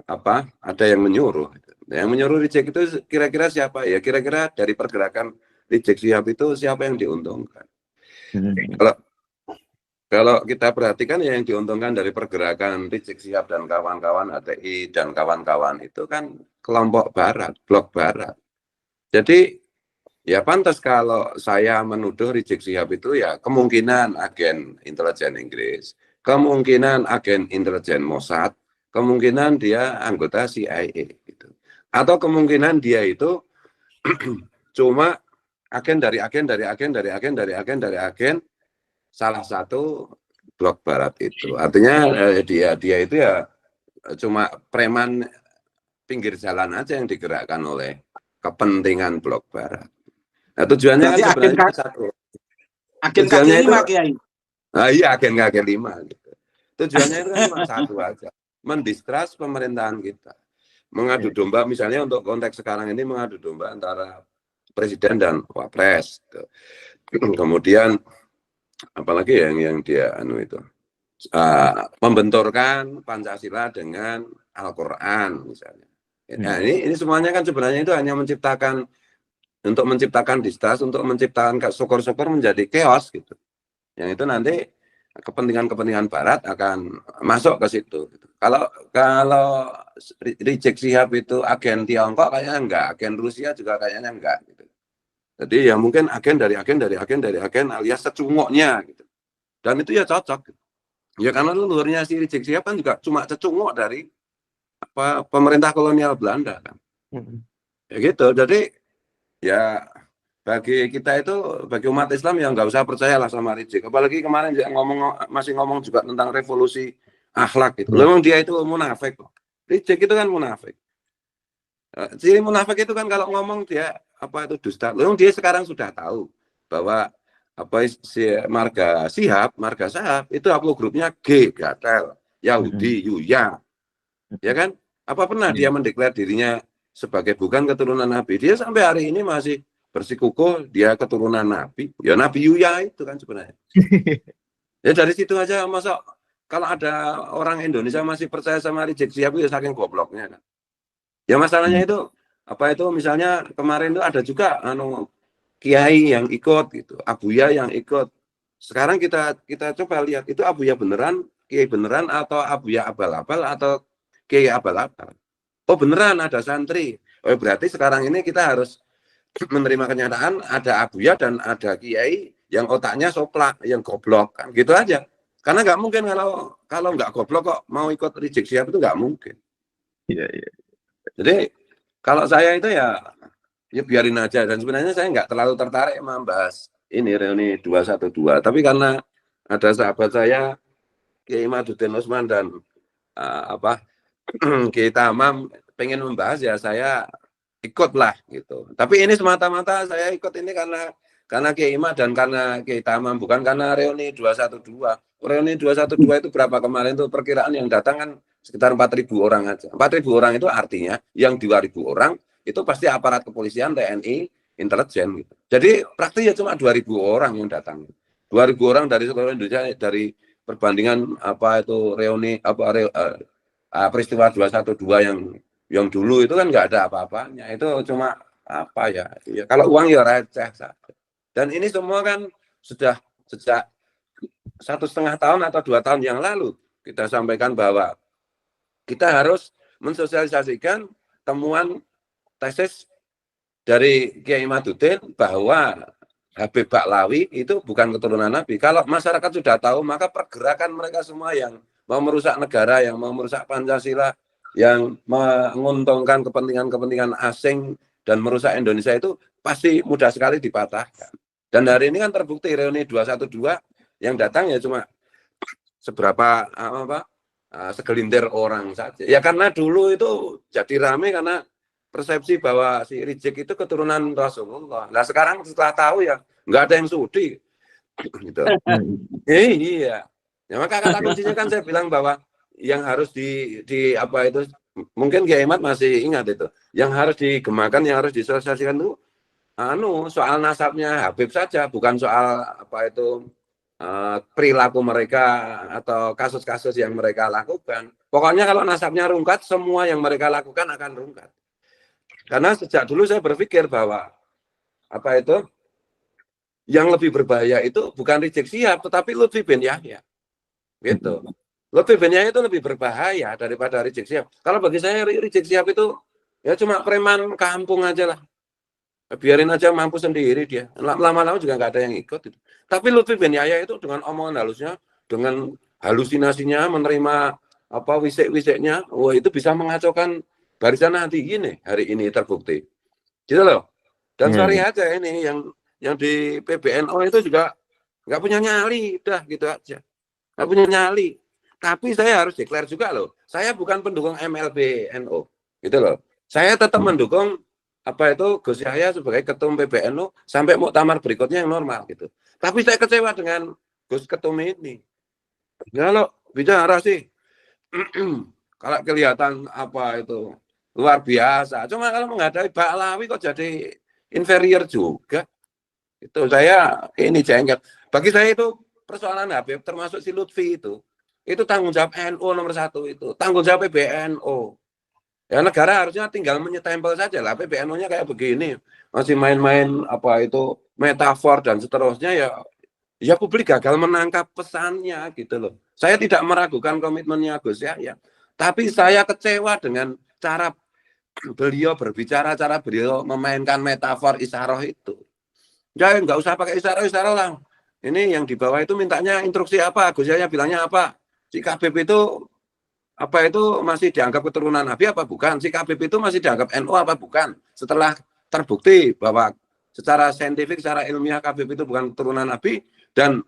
ada yang menyuruh. Yang menyuruh Rizik itu kira-kira siapa? Ya kira-kira dari pergerakan Rizik Syihab itu siapa yang diuntungkan? Kalau kita perhatikan ya yang diuntungkan dari pergerakan Rizik Syihab dan kawan-kawan HTI dan kawan-kawan itu kan kelompok barat, blok barat. Jadi Ya pantas kalau saya menuduh Rizik Syihab itu ya kemungkinan agen intelijen Inggris, kemungkinan agen intelijen Mossad, kemungkinan dia anggota CIA gitu. Atau kemungkinan dia itu cuma agen dari agen salah satu blok barat itu. Artinya dia itu ya cuma preman pinggir jalan aja yang digerakkan oleh kepentingan blok barat. Nah, tujuannya Berarti kan sebenarnya satu. agen Tujuannya kaki itu, lima, Kiai. iya agen 5 gitu. Tujuannya itu kan cuma satu aja, mendistrust pemerintahan kita. Mengadu domba misalnya untuk konteks sekarang ini mengadu domba antara presiden dan wapres. Gitu. Kemudian apalagi yang dia itu membenturkan Pancasila dengan Al-Quran misalnya. Nah, ini semuanya kan sebenarnya itu hanya menciptakan distrust, untuk menciptakan syukur-syukur menjadi chaos gitu. Yang itu nanti kepentingan Barat akan masuk ke situ. Gitu. Kalau Rizik Syihab itu agen Tiongkok kayaknya enggak, agen Rusia juga kayaknya enggak. Gitu. Jadi ya mungkin agen dari agen alias secungoknya gitu. Dan itu ya cocok. Gitu. Ya karena leluhurnya si Rizik Syihab kan juga cuma cecungok dari pemerintah kolonial Belanda kan. Ya gitu. Jadi ya bagi kita itu, bagi umat Islam yang nggak usah percayalah sama Rizik. Apalagi kemarin dia masih ngomong juga tentang revolusi akhlak gitu. Memang dia itu munafik. Rizik itu kan munafik. Ciri munafik itu kan kalau ngomong dia itu dusta. Memang dia sekarang sudah tahu bahwa si marga Sahab itu haplogrupnya G, Gatel, Yahudi, Yuya. Ya kan? Apa pernah dia mendeklar dirinya sebagai bukan keturunan Nabi? Dia sampai hari ini masih bersikukuh dia keturunan Nabi. Ya Nabi Yuya itu kan sebenarnya. Ya dari situ aja, masa kalau ada orang Indonesia masih percaya sama Rizik Syihab ya saking gobloknya kan. Ya masalahnya itu misalnya kemarin itu ada juga kiai yang ikut gitu, Abuya yang ikut. Sekarang kita coba lihat itu Abuya beneran, kiai beneran, atau Abuya abal-abal atau kiai abal-abal. Oh beneran ada santri. Oh berarti sekarang ini kita harus menerima kenyataan ada Abuya dan ada kiai yang otaknya soplak, yang goblok kan gitu aja. Karena nggak mungkin kalau nggak goblok kok mau ikut Rizik Syihab, itu nggak mungkin. Iya. Jadi kalau saya itu ya biarin aja, dan sebenarnya saya nggak terlalu tertarik membahas ini reuni 212. Tapi karena ada sahabat saya Kiai Imaduddin Utsman dan Kiai Tamam pengen membahas, ya saya ikutlah gitu. Tapi ini semata-mata saya ikut ini karena Kiai Imad dan karena Kiai Tamam, bukan karena reuni 212. Reuni 212 itu berapa kemarin tuh perkiraan yang datang kan sekitar 4.000 orang aja. 4.000 orang itu artinya yang 2.000 orang itu pasti aparat kepolisian, TNI, intelijen gitu. Jadi praktis ya cuma 2.000 orang yang datang. 2.000 orang dari seluruh Indonesia, dari perbandingan reuni peristiwa 212 yang dulu itu kan nggak ada apa-apanya. Itu cuma ya kalau uang ya receh saja. Dan ini semua kan sudah sejak 1,5 tahun atau 2 tahun yang lalu kita sampaikan bahwa kita harus mensosialisasikan temuan tesis dari Kiai Imaduddin bahwa Habib Baklawi itu bukan keturunan Nabi. Kalau masyarakat sudah tahu, maka pergerakan mereka semua yang mau merusak negara, yang mau merusak Pancasila, yang menguntungkan kepentingan asing dan merusak Indonesia itu pasti mudah sekali dipatahkan. Dan hari ini kan terbukti reuni 212 yang datang ya cuma seberapa segelintir orang saja. Ya karena dulu itu jadi ramai karena persepsi bahwa si Rizik itu keturunan Rasulullah. Nah sekarang setelah tahu ya nggak ada yang sudi gitu. Iya. Ya maka kata kuncinya kan saya bilang bahwa yang harus mungkin Kiai Ahmad masih ingat itu. Yang harus digemakan, yang harus disosialisasikan itu soal nasabnya Habib saja, bukan soal perilaku mereka atau kasus-kasus yang mereka lakukan. Pokoknya kalau nasabnya rungkat, semua yang mereka lakukan akan rungkat. Karena sejak dulu saya berpikir bahwa yang lebih berbahaya itu bukan Rizik Syihab, tetapi Lutfi bin Yahya. Gitu. Lutfi bin Yahya itu lebih berbahaya daripada Rizik Syihab. Kalau bagi saya Rizik Syihab itu ya cuma preman kampung aja lah. Biarin aja mampu sendiri dia. Lama-lama juga nggak ada yang ikut. Tapi Lutfi bin Yahya itu dengan omongan halusnya, dengan halusinasinya, menerima apa wisik-wisiknya, wah itu bisa mengacaukan barisan nanti ini hari ini terbukti. Gitu loh. Dan sorry aja ini yang di PBNO itu juga nggak punya nyali, udah gitu aja. Nggak punya nyali. Tapi saya harus declare juga loh, saya bukan pendukung MLB NO, gitu loh. Saya tetap mendukung apa itu Gus Yahya sebagai ketum PBNU sampai muktamar berikutnya yang normal gitu. Tapi saya kecewa dengan Gus Ketum ini. Kalau bicara sih, kalau kelihatan apa itu luar biasa. Cuma kalau menghadapi Baklawi kok jadi inferior juga. Itu saya ini jengkel. Bagi saya itu persoalan Habib termasuk si Lutfi itu tanggung jawab NU nomor 1 itu, tanggung jawab PBNU. Ya negara harusnya tinggal menyetempel saja lah, PBNU-nya kayak begini, masih main-main apa itu metafor dan seterusnya ya publik gagal menangkap pesannya gitu loh. Saya tidak meragukan komitmennya Gus Yahya, tapi saya kecewa dengan cara beliau berbicara, cara beliau memainkan metafor isyarah itu. Ya nggak usah pakai isyarah lah. Ini yang di bawah itu mintanya instruksi apa, Gus Yahya bilangnya apa. Si Habib itu apa itu masih dianggap keturunan Nabi apa bukan? Si Habib itu masih dianggap NU apa bukan? Setelah terbukti bahwa secara saintifik, secara ilmiah Habib itu bukan keturunan Nabi, dan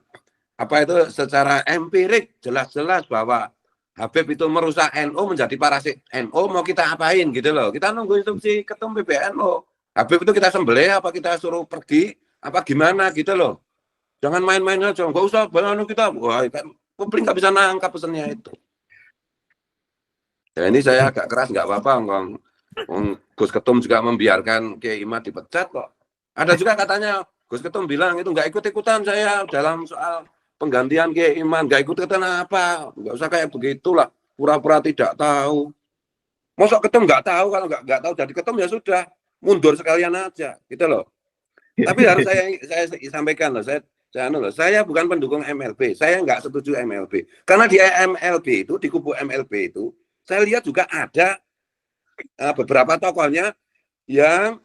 apa itu secara empirik jelas-jelas bahwa Habib itu merusak NU menjadi parasit NU, mau kita apain gitu loh. Kita nunggu instruksi ketum PBNU. Habib itu kita sembelih apa kita suruh pergi apa gimana gitu loh. Jangan main-main aja, nggak usah bangun kita. Wah, kan publik nggak bisa nangkap pesannya itu. Ya ini saya agak keras nggak apa-apa, Gus Ketum juga membiarkan Kiai Imad dipecat kok. Ada juga katanya Gus Ketum bilang itu nggak ikut-ikutan saya dalam soal penggantian Kiai Imad, nggak ikut-ikutan apa, nggak usah kayak begitulah, pura-pura tidak tahu. Masa Ketum nggak tahu, kalau nggak tahu jadi Ketum ya sudah mundur sekalian aja, gitu loh. Tapi harus saya sampaikan loh, saya bukan pendukung MLB, saya nggak setuju MLB, karena di MLB itu, di kubu MLB itu, saya lihat juga ada beberapa tokohnya yang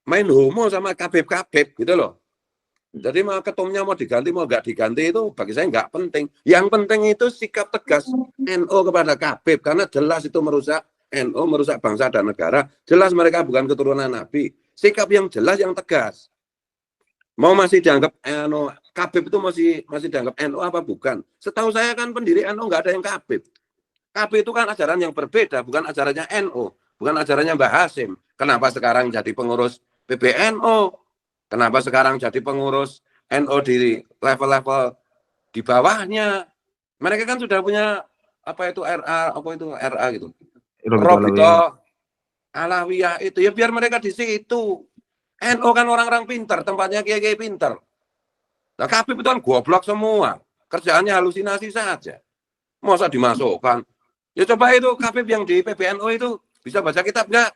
main homo sama Habib gitu loh. Jadi mau ketumnya mau diganti mau nggak diganti itu bagi saya nggak penting. Yang penting itu sikap tegas NU kepada Habib, karena jelas itu merusak NU, merusak bangsa dan negara. Jelas mereka bukan keturunan Nabi. Sikap yang jelas, yang tegas. Mau masih dianggap Habib itu masih dianggap NU apa bukan? Setahu saya kan pendiri NU nggak ada yang Habib. KB itu kan ajaran yang berbeda, bukan ajarannya NU, bukan ajarannya Mbah Hasim. Kenapa sekarang jadi pengurus PBNU? Kenapa sekarang jadi pengurus NU di level-level di bawahnya? Mereka kan sudah punya apa itu RA gitu. Robito Alawiyah itu ya biar mereka di situ. NU kan orang-orang pintar, tempatnya kiai-kiai pintar. Nah, KB itu kan goblok semua, kerjaannya halusinasi saja. Masa dimasukkan? Ya coba itu Habib yang di PBNU itu bisa baca kitab nggak?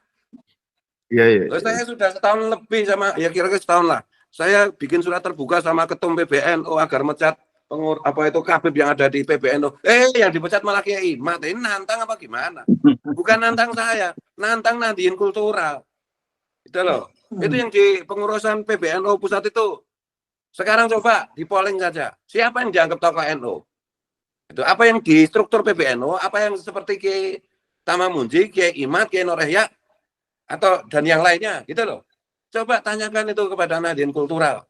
Iya. Saya sudah setahun lebih sama, ya kira-kira setahun lah. Saya bikin surat terbuka sama ketum PBNU agar mecat Habib yang ada di PBNU. Yang dipecat malah Kiai Imad. Ini nantang apa gimana? Bukan nantang saya, nantang Nahdiyin Kultural. Itu loh. Itu yang di pengurusan PBNU pusat itu. Sekarang coba di polling saja. Siapa yang dianggap tokoh NU? Itu apa yang di struktur PBNU, apa yang seperti Kiai Tamamunji, Kiai Imad, Kiai Nur Yahya atau dan yang lainnya gitu loh. Coba tanyakan itu kepada Nahdiyin Kultural.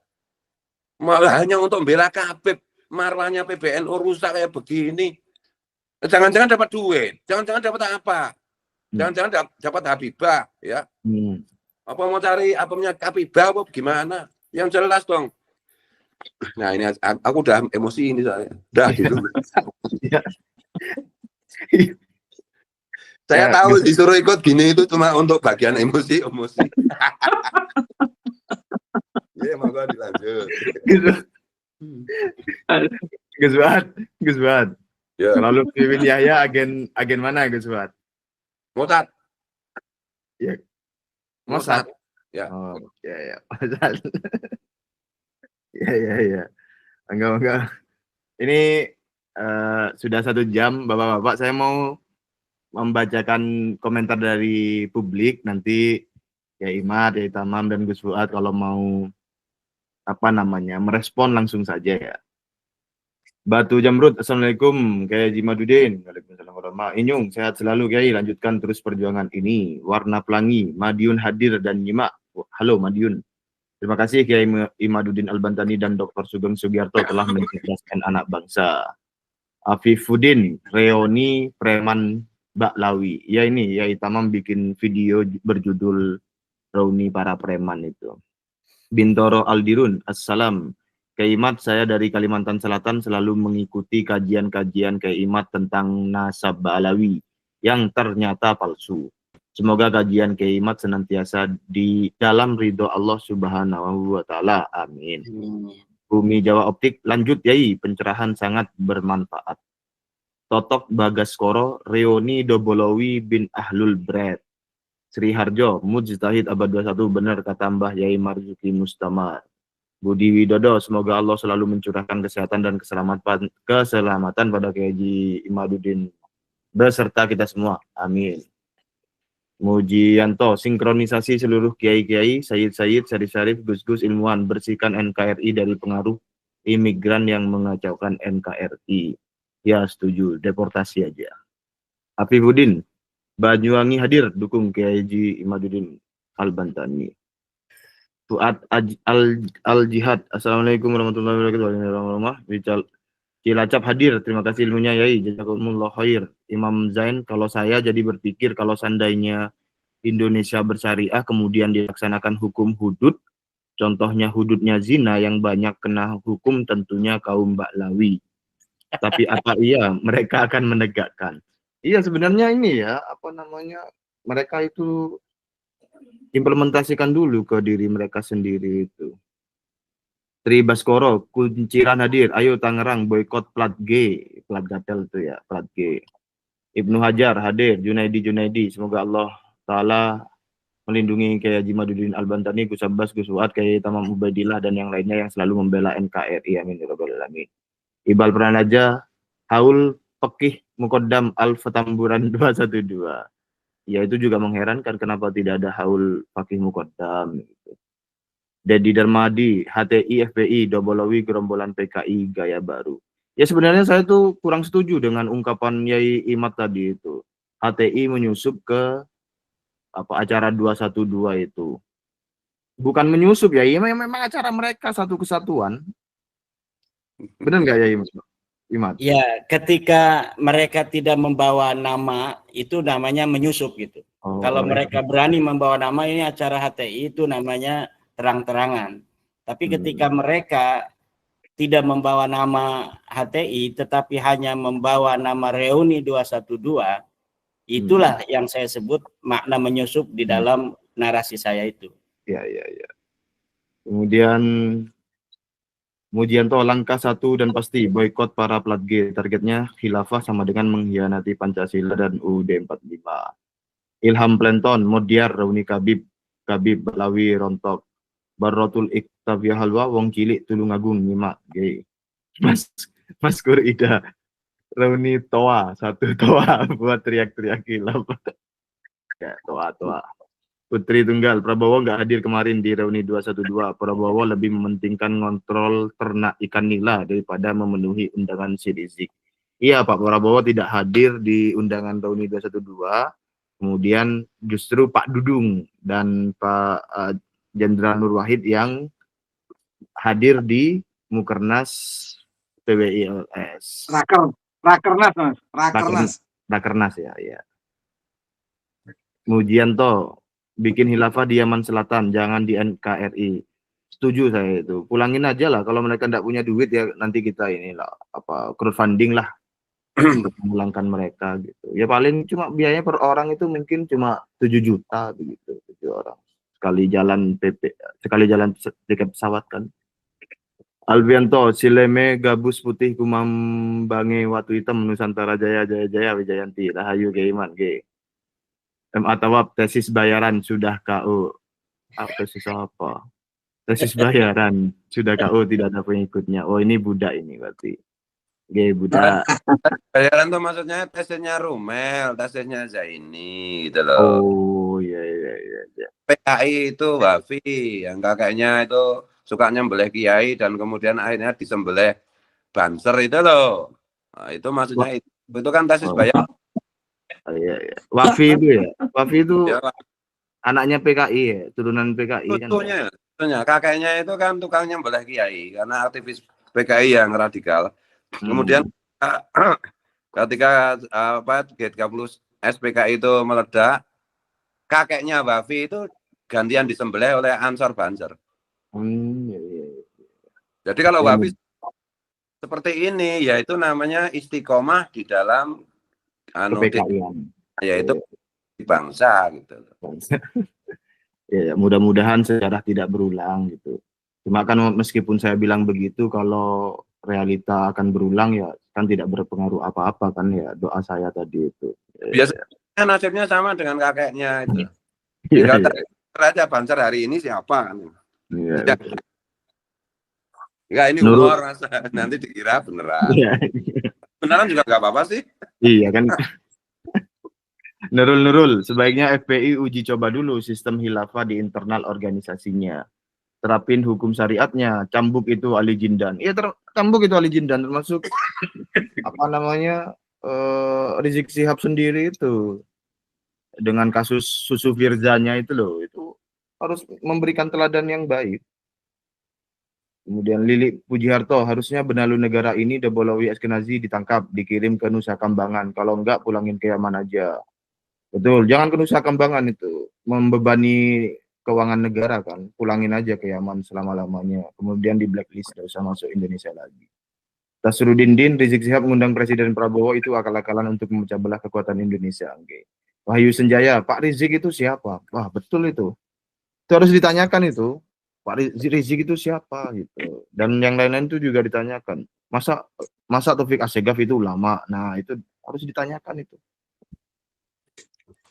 Malah hanya untuk membela Habib, marwahnya PBNU rusak kayak begini. Jangan-jangan dapat duit, jangan-jangan dapat apa? Jangan-jangan dapat Habibah ya. Apa mau cari apanya Habibah apa gimana? Yang jelas dong. Nah ini aku udah emosi ini saya. Udah gitu. Saya tahu disuruh ikut gini itu cuma untuk bagian emosi. Ya monggo dilanjut. Gus Buat. Ya. Kalau Lutfi bin Yahya agen mana Gus Buat? Mossad. Ya. Mossad. Ya. Oh, ya. Mossad. Ya. Enggak. Ini sudah 1 jam, Bapak-bapak. Saya mau membacakan komentar dari publik. Nanti ya Imad, ya Tamam dan Gus Fuad kalau mau merespon langsung saja ya. Batu Jamrud, Assalamualaikum, Kiai Haji Madudin. Waalaikumsalam warahmatullahi wabarakatuh. Inyung, sehat selalu Kiai, lanjutkan terus perjuangan ini. Warna Pelangi, Madiun hadir dan nyimak. Halo Madiun. Terima kasih Kiai Imaduddin Al-Bantani dan Dr. Sugeng Sugiarto telah mencerdaskan anak bangsa. Afifuddin, Reoni, Preman, Baklawi. Ya ini, ya Tamam bikin video berjudul Reuni para Preman itu. Bintoro Aldirun, Assalam. Keimat, saya dari Kalimantan Selatan selalu mengikuti kajian-kajian Keimat tentang nasab Ba'alawi yang ternyata palsu. Semoga kajian Keimat senantiasa di dalam ridho Allah Subhanahu wa Ta'ala. Amin. Bumi Jawa Optik, lanjut Yai, pencerahan sangat bermanfaat. Totok Bagaskoro, Reoni Dobolowi bin Ahlul Bred. Sri Harjo, Mujtahid abad 21, benar kata Mbah Yai Marzuki Mustamar. Budi Widodo, semoga Allah selalu mencurahkan kesehatan dan keselamatan pada Kiai Haji Imaduddin beserta kita semua. Amin. Mujianto, sinkronisasi seluruh kiai-kiai, Sayyid-Sayyid, Syarif-Syarif, Gus-Gus, ilmuwan, bersihkan NKRI dari pengaruh imigran yang mengacaukan NKRI. Ya, setuju, deportasi aja. Afifuddin, Banyuwangi hadir, dukung Kiai Haji Imaduddin Al-Bantani. Fuad Al-Jihad, Assalamualaikum warahmatullahi wabarakatuh. Cilacap hadir, terima kasih ilmunya Yai, jazakumullah khair. Imam Zain, kalau saya jadi berpikir kalau seandainya Indonesia bersyariah kemudian dilaksanakan hukum hudud, contohnya hududnya zina yang banyak kena hukum tentunya kaum Baklawi. Tapi apa iya mereka akan menegakkan? Iya sebenarnya ini ya, mereka itu implementasikan dulu ke diri mereka sendiri itu. Tri Baskoro, kunciran hadir, ayo Tangerang boykot plat G, plat gatel itu ya, plat G. Ibnu Hajar hadir, Junaidi, semoga Allah Ta'ala melindungi Kiai Haji Imaduddin Al-Bantani, Gus Abbas, Gus Fuad, Kiai Tamam Ubaidillah, dan yang lainnya yang selalu membela NKRI, amin ya rabbal alamin. Ibal Pranaja, Haul Pekih Mukoddam Al-Fatamburan 212. Ya itu juga mengherankan kenapa tidak ada Haul Pekih Mukoddam gitu. Dedi Darmadi, HTI, FPI, Dobolowi, gerombolan PKI, gaya baru. Ya sebenarnya saya tuh kurang setuju dengan ungkapan Yai Imad tadi itu. HTI menyusup ke acara 212 itu. Bukan menyusup ya, memang acara mereka satu kesatuan. Benar nggak ya Imad? Ya, ketika mereka tidak membawa nama, itu namanya menyusup gitu. Kalau mereka berani membawa nama, ini acara HTI itu namanya terang-terangan. Tapi ketika mereka tidak membawa nama HTI, tetapi hanya membawa nama Reuni 212, itulah yang saya sebut makna menyusup di dalam narasi saya itu. Ya. Kemudian Mujianto, langkah satu dan pasti boykot para plat G. Targetnya khilafah sama dengan mengkhianati Pancasila dan UUD 45. Ilham Plenton, Modiar, Reuni Kabib, Balawi, Rontok. Barrotul Iktavia Halwa, Wong Cilik, Tulungagung, Nyimak, G. Mas Kurida, Reuni Toa, satu Toa, buat teriak-teriak khilafah. Ya, Toa. Putri Tunggal, Prabowo nggak hadir kemarin di Reuni 212. Prabowo lebih mementingkan ngontrol ternak ikan nila daripada memenuhi undangan si Rizik. Iya Pak Prabowo tidak hadir di undangan Reuni 212. Kemudian justru Pak Dudung dan Pak Jenderal Nur Wahid yang hadir di Mukernas PWILS. Rakernas ya. Mujianto, bikin khilafah di Yaman Selatan, jangan di NKRI. Setuju saya itu. Pulangin aja lah. Kalau mereka tidak punya duit ya nanti kita crowdfunding lah untuk memulangkan mereka gitu. Ya paling cuma biayanya per orang itu mungkin cuma 7 juta begitu, 7 orang. Sekali jalan tiket pesawat kan. Albianto, Sileme Gabus Putih Kumambange Watu Hitam Nusantara Jaya Wijayanti Rahayu Geiman G. MA Tawab, tesis bayaran sudah KO. Tesis apa? Tesis bayaran sudah KO, tidak ada pengikutnya. Oh ini budak ini berarti. G budak. Bayaran tuh maksudnya tesisnya Rumel, tesisnya Zaini gitu loh. Oh iya. PKI itu Wafi, yang kakeknya itu suka nyembelih kiai dan kemudian akhirnya disembelih Banser itu loh. Nah, itu maksudnya itu kan tesis bayang. Iya, iya. Wafi itu ya. Wafi itu Ya, anaknya PKI ya, turunan PKI kan. Tentunya kakeknya itu kan tukang nyembelih kiai karena aktivis PKI yang radikal. Kemudian ketika G30 SPKI itu meledak, kakeknya Wafi itu gantian disembelih oleh Ansor Banser. Iya, iya. Jadi kalau Wafi seperti ini, yaitu namanya istiqomah di dalam yaitu bangsa gitu. Ya, mudah-mudahan sejarah tidak berulang gitu. Cuma kan meskipun saya bilang begitu, kalau realita akan berulang ya kan tidak berpengaruh apa-apa kan ya, doa saya tadi itu. Biasanya nasibnya sama dengan kakeknya itu. Tinggal aja Banser hari ini siapa kan. Iya. Enggak, ini humor nanti dikira beneran. Beneran juga nggak apa-apa sih. Iya kan. Nurul, sebaiknya FPI uji coba dulu sistem khilafah di internal organisasinya. Terapin hukum syariatnya, cambuk itu Ali Jindan. Iya, cambuk itu Ali Jindan, termasuk apa namanya Rizik Syihab sendiri itu dengan kasus Susu Firzanya itu loh, itu harus memberikan teladan yang baik. Kemudian Lili Pujiharto, harusnya benalu negara ini Debolawi Eskenazi ditangkap, dikirim ke Nusa Kambangan. Kalau enggak, pulangin ke Yaman aja. Betul, jangan ke Nusa Kambangan itu. Membebani keuangan negara kan. Pulangin aja ke Yaman selama-lamanya. Kemudian di blacklist, tidak usah masuk Indonesia lagi. Tasrudin Din, Rizik Syihab mengundang Presiden Prabowo itu akal-akalan untuk memecah belah kekuatan Indonesia. Okay. Wahyu Senjaya, Pak Rizik itu siapa? Wah, betul itu. Itu harus ditanyakan itu. Pak Rizik itu siapa gitu. Dan yang lain-lain itu juga ditanyakan. Masa Taufik Assegaf itu ulama? Nah, itu harus ditanyakan itu.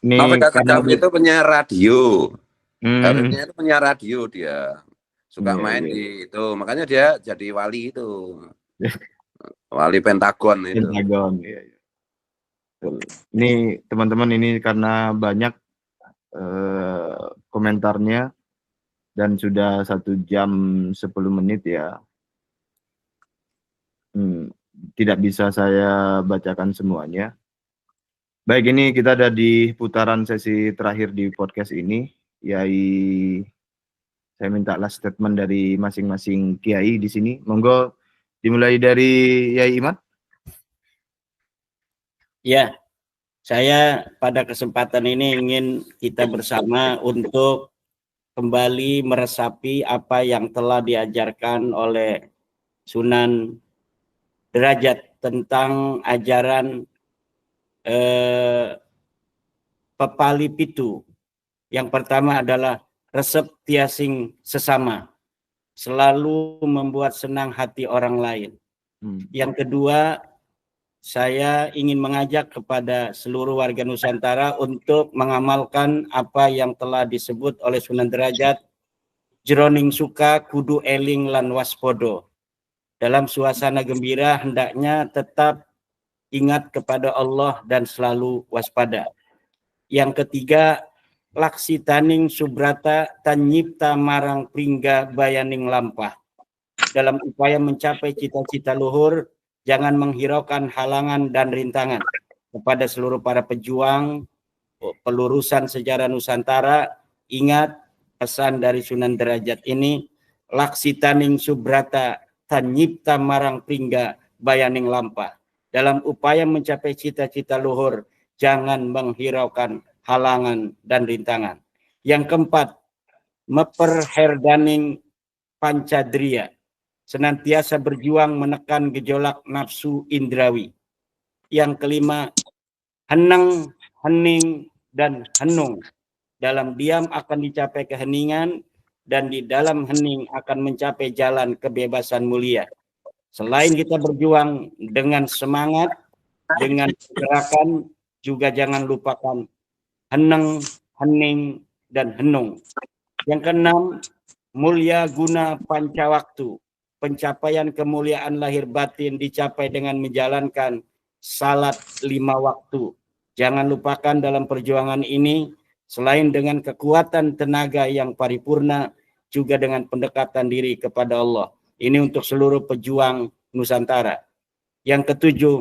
Taufik Assegaf itu penyiar radio. Harusnya itu penyiar radio dia. Suka main di itu. Makanya dia jadi wali itu. Wali Pentagon itu. Pentagon, iya. Ini teman-teman, ini karena banyak komentarnya dan sudah 1 jam 10 menit ya. Tidak bisa saya bacakan semuanya. Baik, ini kita ada di putaran sesi terakhir di podcast ini. Yai, saya minta last statement dari masing-masing kiai di sini. Monggo dimulai dari Yai Imad. Ya, saya pada kesempatan ini ingin kita bersama untuk kembali meresapi apa yang telah diajarkan oleh Sunan Derajat tentang ajaran Pepali Pitu. Yang pertama adalah resep tiasing sesama, selalu membuat senang hati orang lain. Yang kedua, saya ingin mengajak kepada seluruh warga Nusantara untuk mengamalkan apa yang telah disebut oleh Sunan Derajat, jroning suka kudu eling lan waspodo. Dalam suasana gembira hendaknya tetap ingat kepada Allah dan selalu waspada. Yang ketiga, laksitaning subrata tanyipta marang pringga bayaning lampah. Dalam upaya mencapai cita-cita luhur, jangan menghiraukan halangan dan rintangan. Kepada seluruh para pejuang pelurusan sejarah Nusantara, ingat pesan dari Sunan Derajat ini, laksitaning subrata tanyipta marang pringga bayaning lampah. Dalam upaya mencapai cita-cita luhur, jangan menghiraukan halangan dan rintangan. Yang keempat, meperherdaning pancadria, senantiasa berjuang menekan gejolak nafsu indrawi. Yang kelima, heneng, hening, dan henung. Dalam diam akan dicapai keheningan, dan di dalam hening akan mencapai jalan kebebasan mulia. Selain kita berjuang dengan semangat, dengan gerakan, juga jangan lupakan heneng, hening, dan henung. Yang keenam, mulia guna pancawaktu. Pencapaian kemuliaan lahir batin dicapai dengan menjalankan salat 5 waktu. Jangan lupakan dalam perjuangan ini, Selain dengan kekuatan tenaga yang paripurna, juga dengan pendekatan diri kepada Allah. Ini untuk seluruh pejuang Nusantara. Yang ketujuh,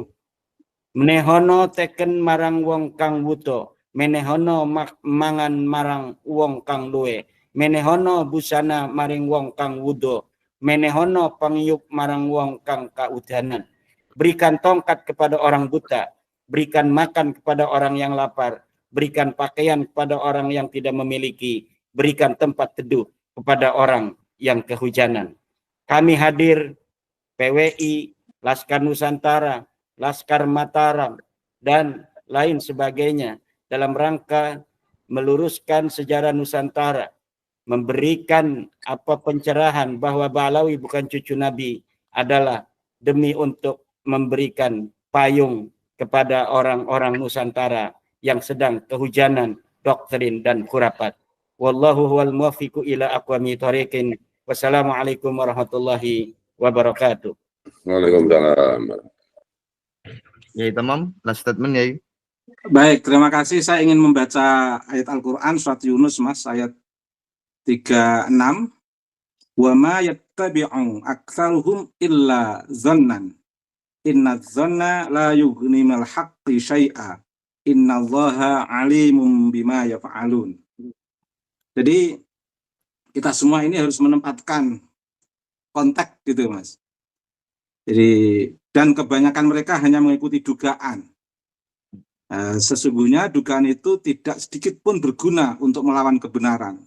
menehono teken marang wong kang wuto, menehono mangan marang wong kang luwe, menehono busana maring wong kang wudo, menehono pangyup marang wong kang kaudanan. Berikan tongkat kepada orang buta, berikan makan kepada orang yang lapar, berikan pakaian kepada orang yang tidak memiliki, berikan tempat teduh kepada orang yang kehujanan. Kami hadir, PWI, Laskar Nusantara, Laskar Mataram, dan lain sebagainya dalam rangka meluruskan sejarah Nusantara, memberikan pencerahan bahwa Ba'alawi bukan cucu Nabi adalah demi untuk memberikan payung kepada orang-orang Nusantara yang sedang kehujanan doktrin dan khurafat. Wallahu huwal muwaffiqu ila aqwamit thoriqin. Wassalamualaikum warahmatullahi wabarakatuh. Waalaikumsalam. Yai Tamam, last statement Yai. Baik, terima kasih. Saya ingin membaca ayat Al-Quran surat Yunus, Mas, ayat 36. Wa ma yattabi'u aktsaruhum illa zannan. Inna zanna la yughni minal haqqi syai'a. Innallaha alimun bima yaf'alun. Jadi kita semua ini harus menempatkan konteks gitu, Mas. Jadi, dan kebanyakan mereka hanya mengikuti dugaan. Sesungguhnya dugaan itu tidak sedikit pun berguna untuk melawan kebenaran.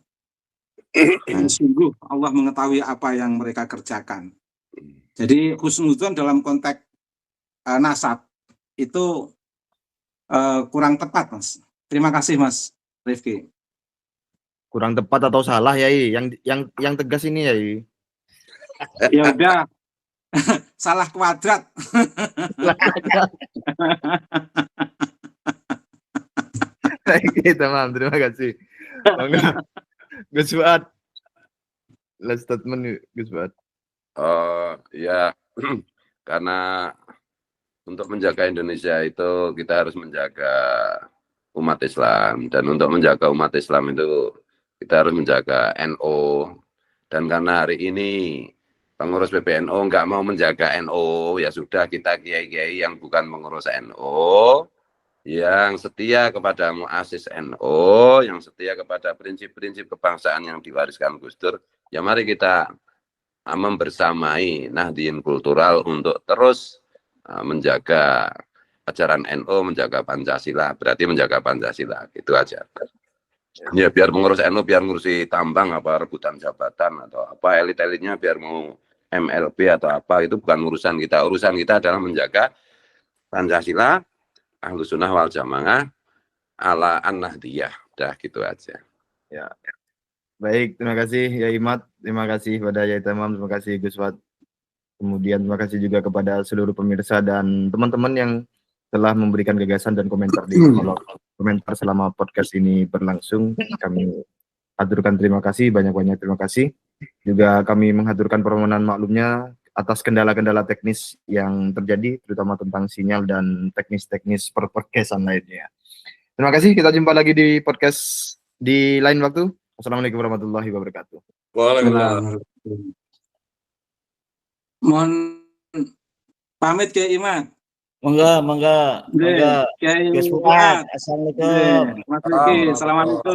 Sungguh Allah mengetahui apa yang mereka kerjakan. Jadi husnudzon dalam konteks nasab itu kurang tepat, Mas. Terima kasih, Mas Rifki. Kurang tepat atau salah Yai? Yang tegas ini Yai. Ya udah. Salah kuadrat. Oke, Tamam, terima kasih. Gus Fuad, last statement Gus Fuad. Ya, karena untuk menjaga Indonesia itu kita harus menjaga umat Islam, dan untuk menjaga umat Islam itu kita harus menjaga NU. Dan karena hari ini pengurus PBNU nggak mau menjaga NU, ya sudah, kita kiai-kiai yang bukan pengurus NU, yang setia kepada muassis NU, yang setia kepada prinsip-prinsip kebangsaan yang diwariskan Gus Dur, ya mari kita membersamai Nahdien kultural untuk terus menjaga ajaran NU, menjaga Pancasila, berarti menjaga Pancasila, itu aja. Ya biar pengurus NU biar ngurusi tambang apa rebutan jabatan atau apa, elit-elitnya biar mau MLB atau apa, itu bukan urusan kita. Urusan kita adalah menjaga Pancasila, Ahlus Sunnah wal Jamaah ala an-Nahdiyah. Udah gitu aja. Ya. Baik, terima kasih Yai Imat, terima kasih pada Yai Tamam, terima kasih Gus Fuad. Kemudian terima kasih juga kepada seluruh pemirsa dan teman-teman yang telah memberikan gagasan dan komentar di kolom komentar selama podcast ini berlangsung. Kami haturkan terima kasih, banyak-banyak terima kasih. Juga kami menghaturkan permohonan maklumnya atas kendala-kendala teknis yang terjadi, terutama tentang sinyal dan teknis-teknis podcastan lainnya. Terima kasih, kita jumpa lagi di podcast di lain waktu. Assalamualaikum warahmatullahi wabarakatuh. Waalaikumsalam. Mohon pamit ke Iman. Monggo. Kiai Gus Fuad. Fuad. Assalamualaikum. Mas Rifki, assalamualaikum.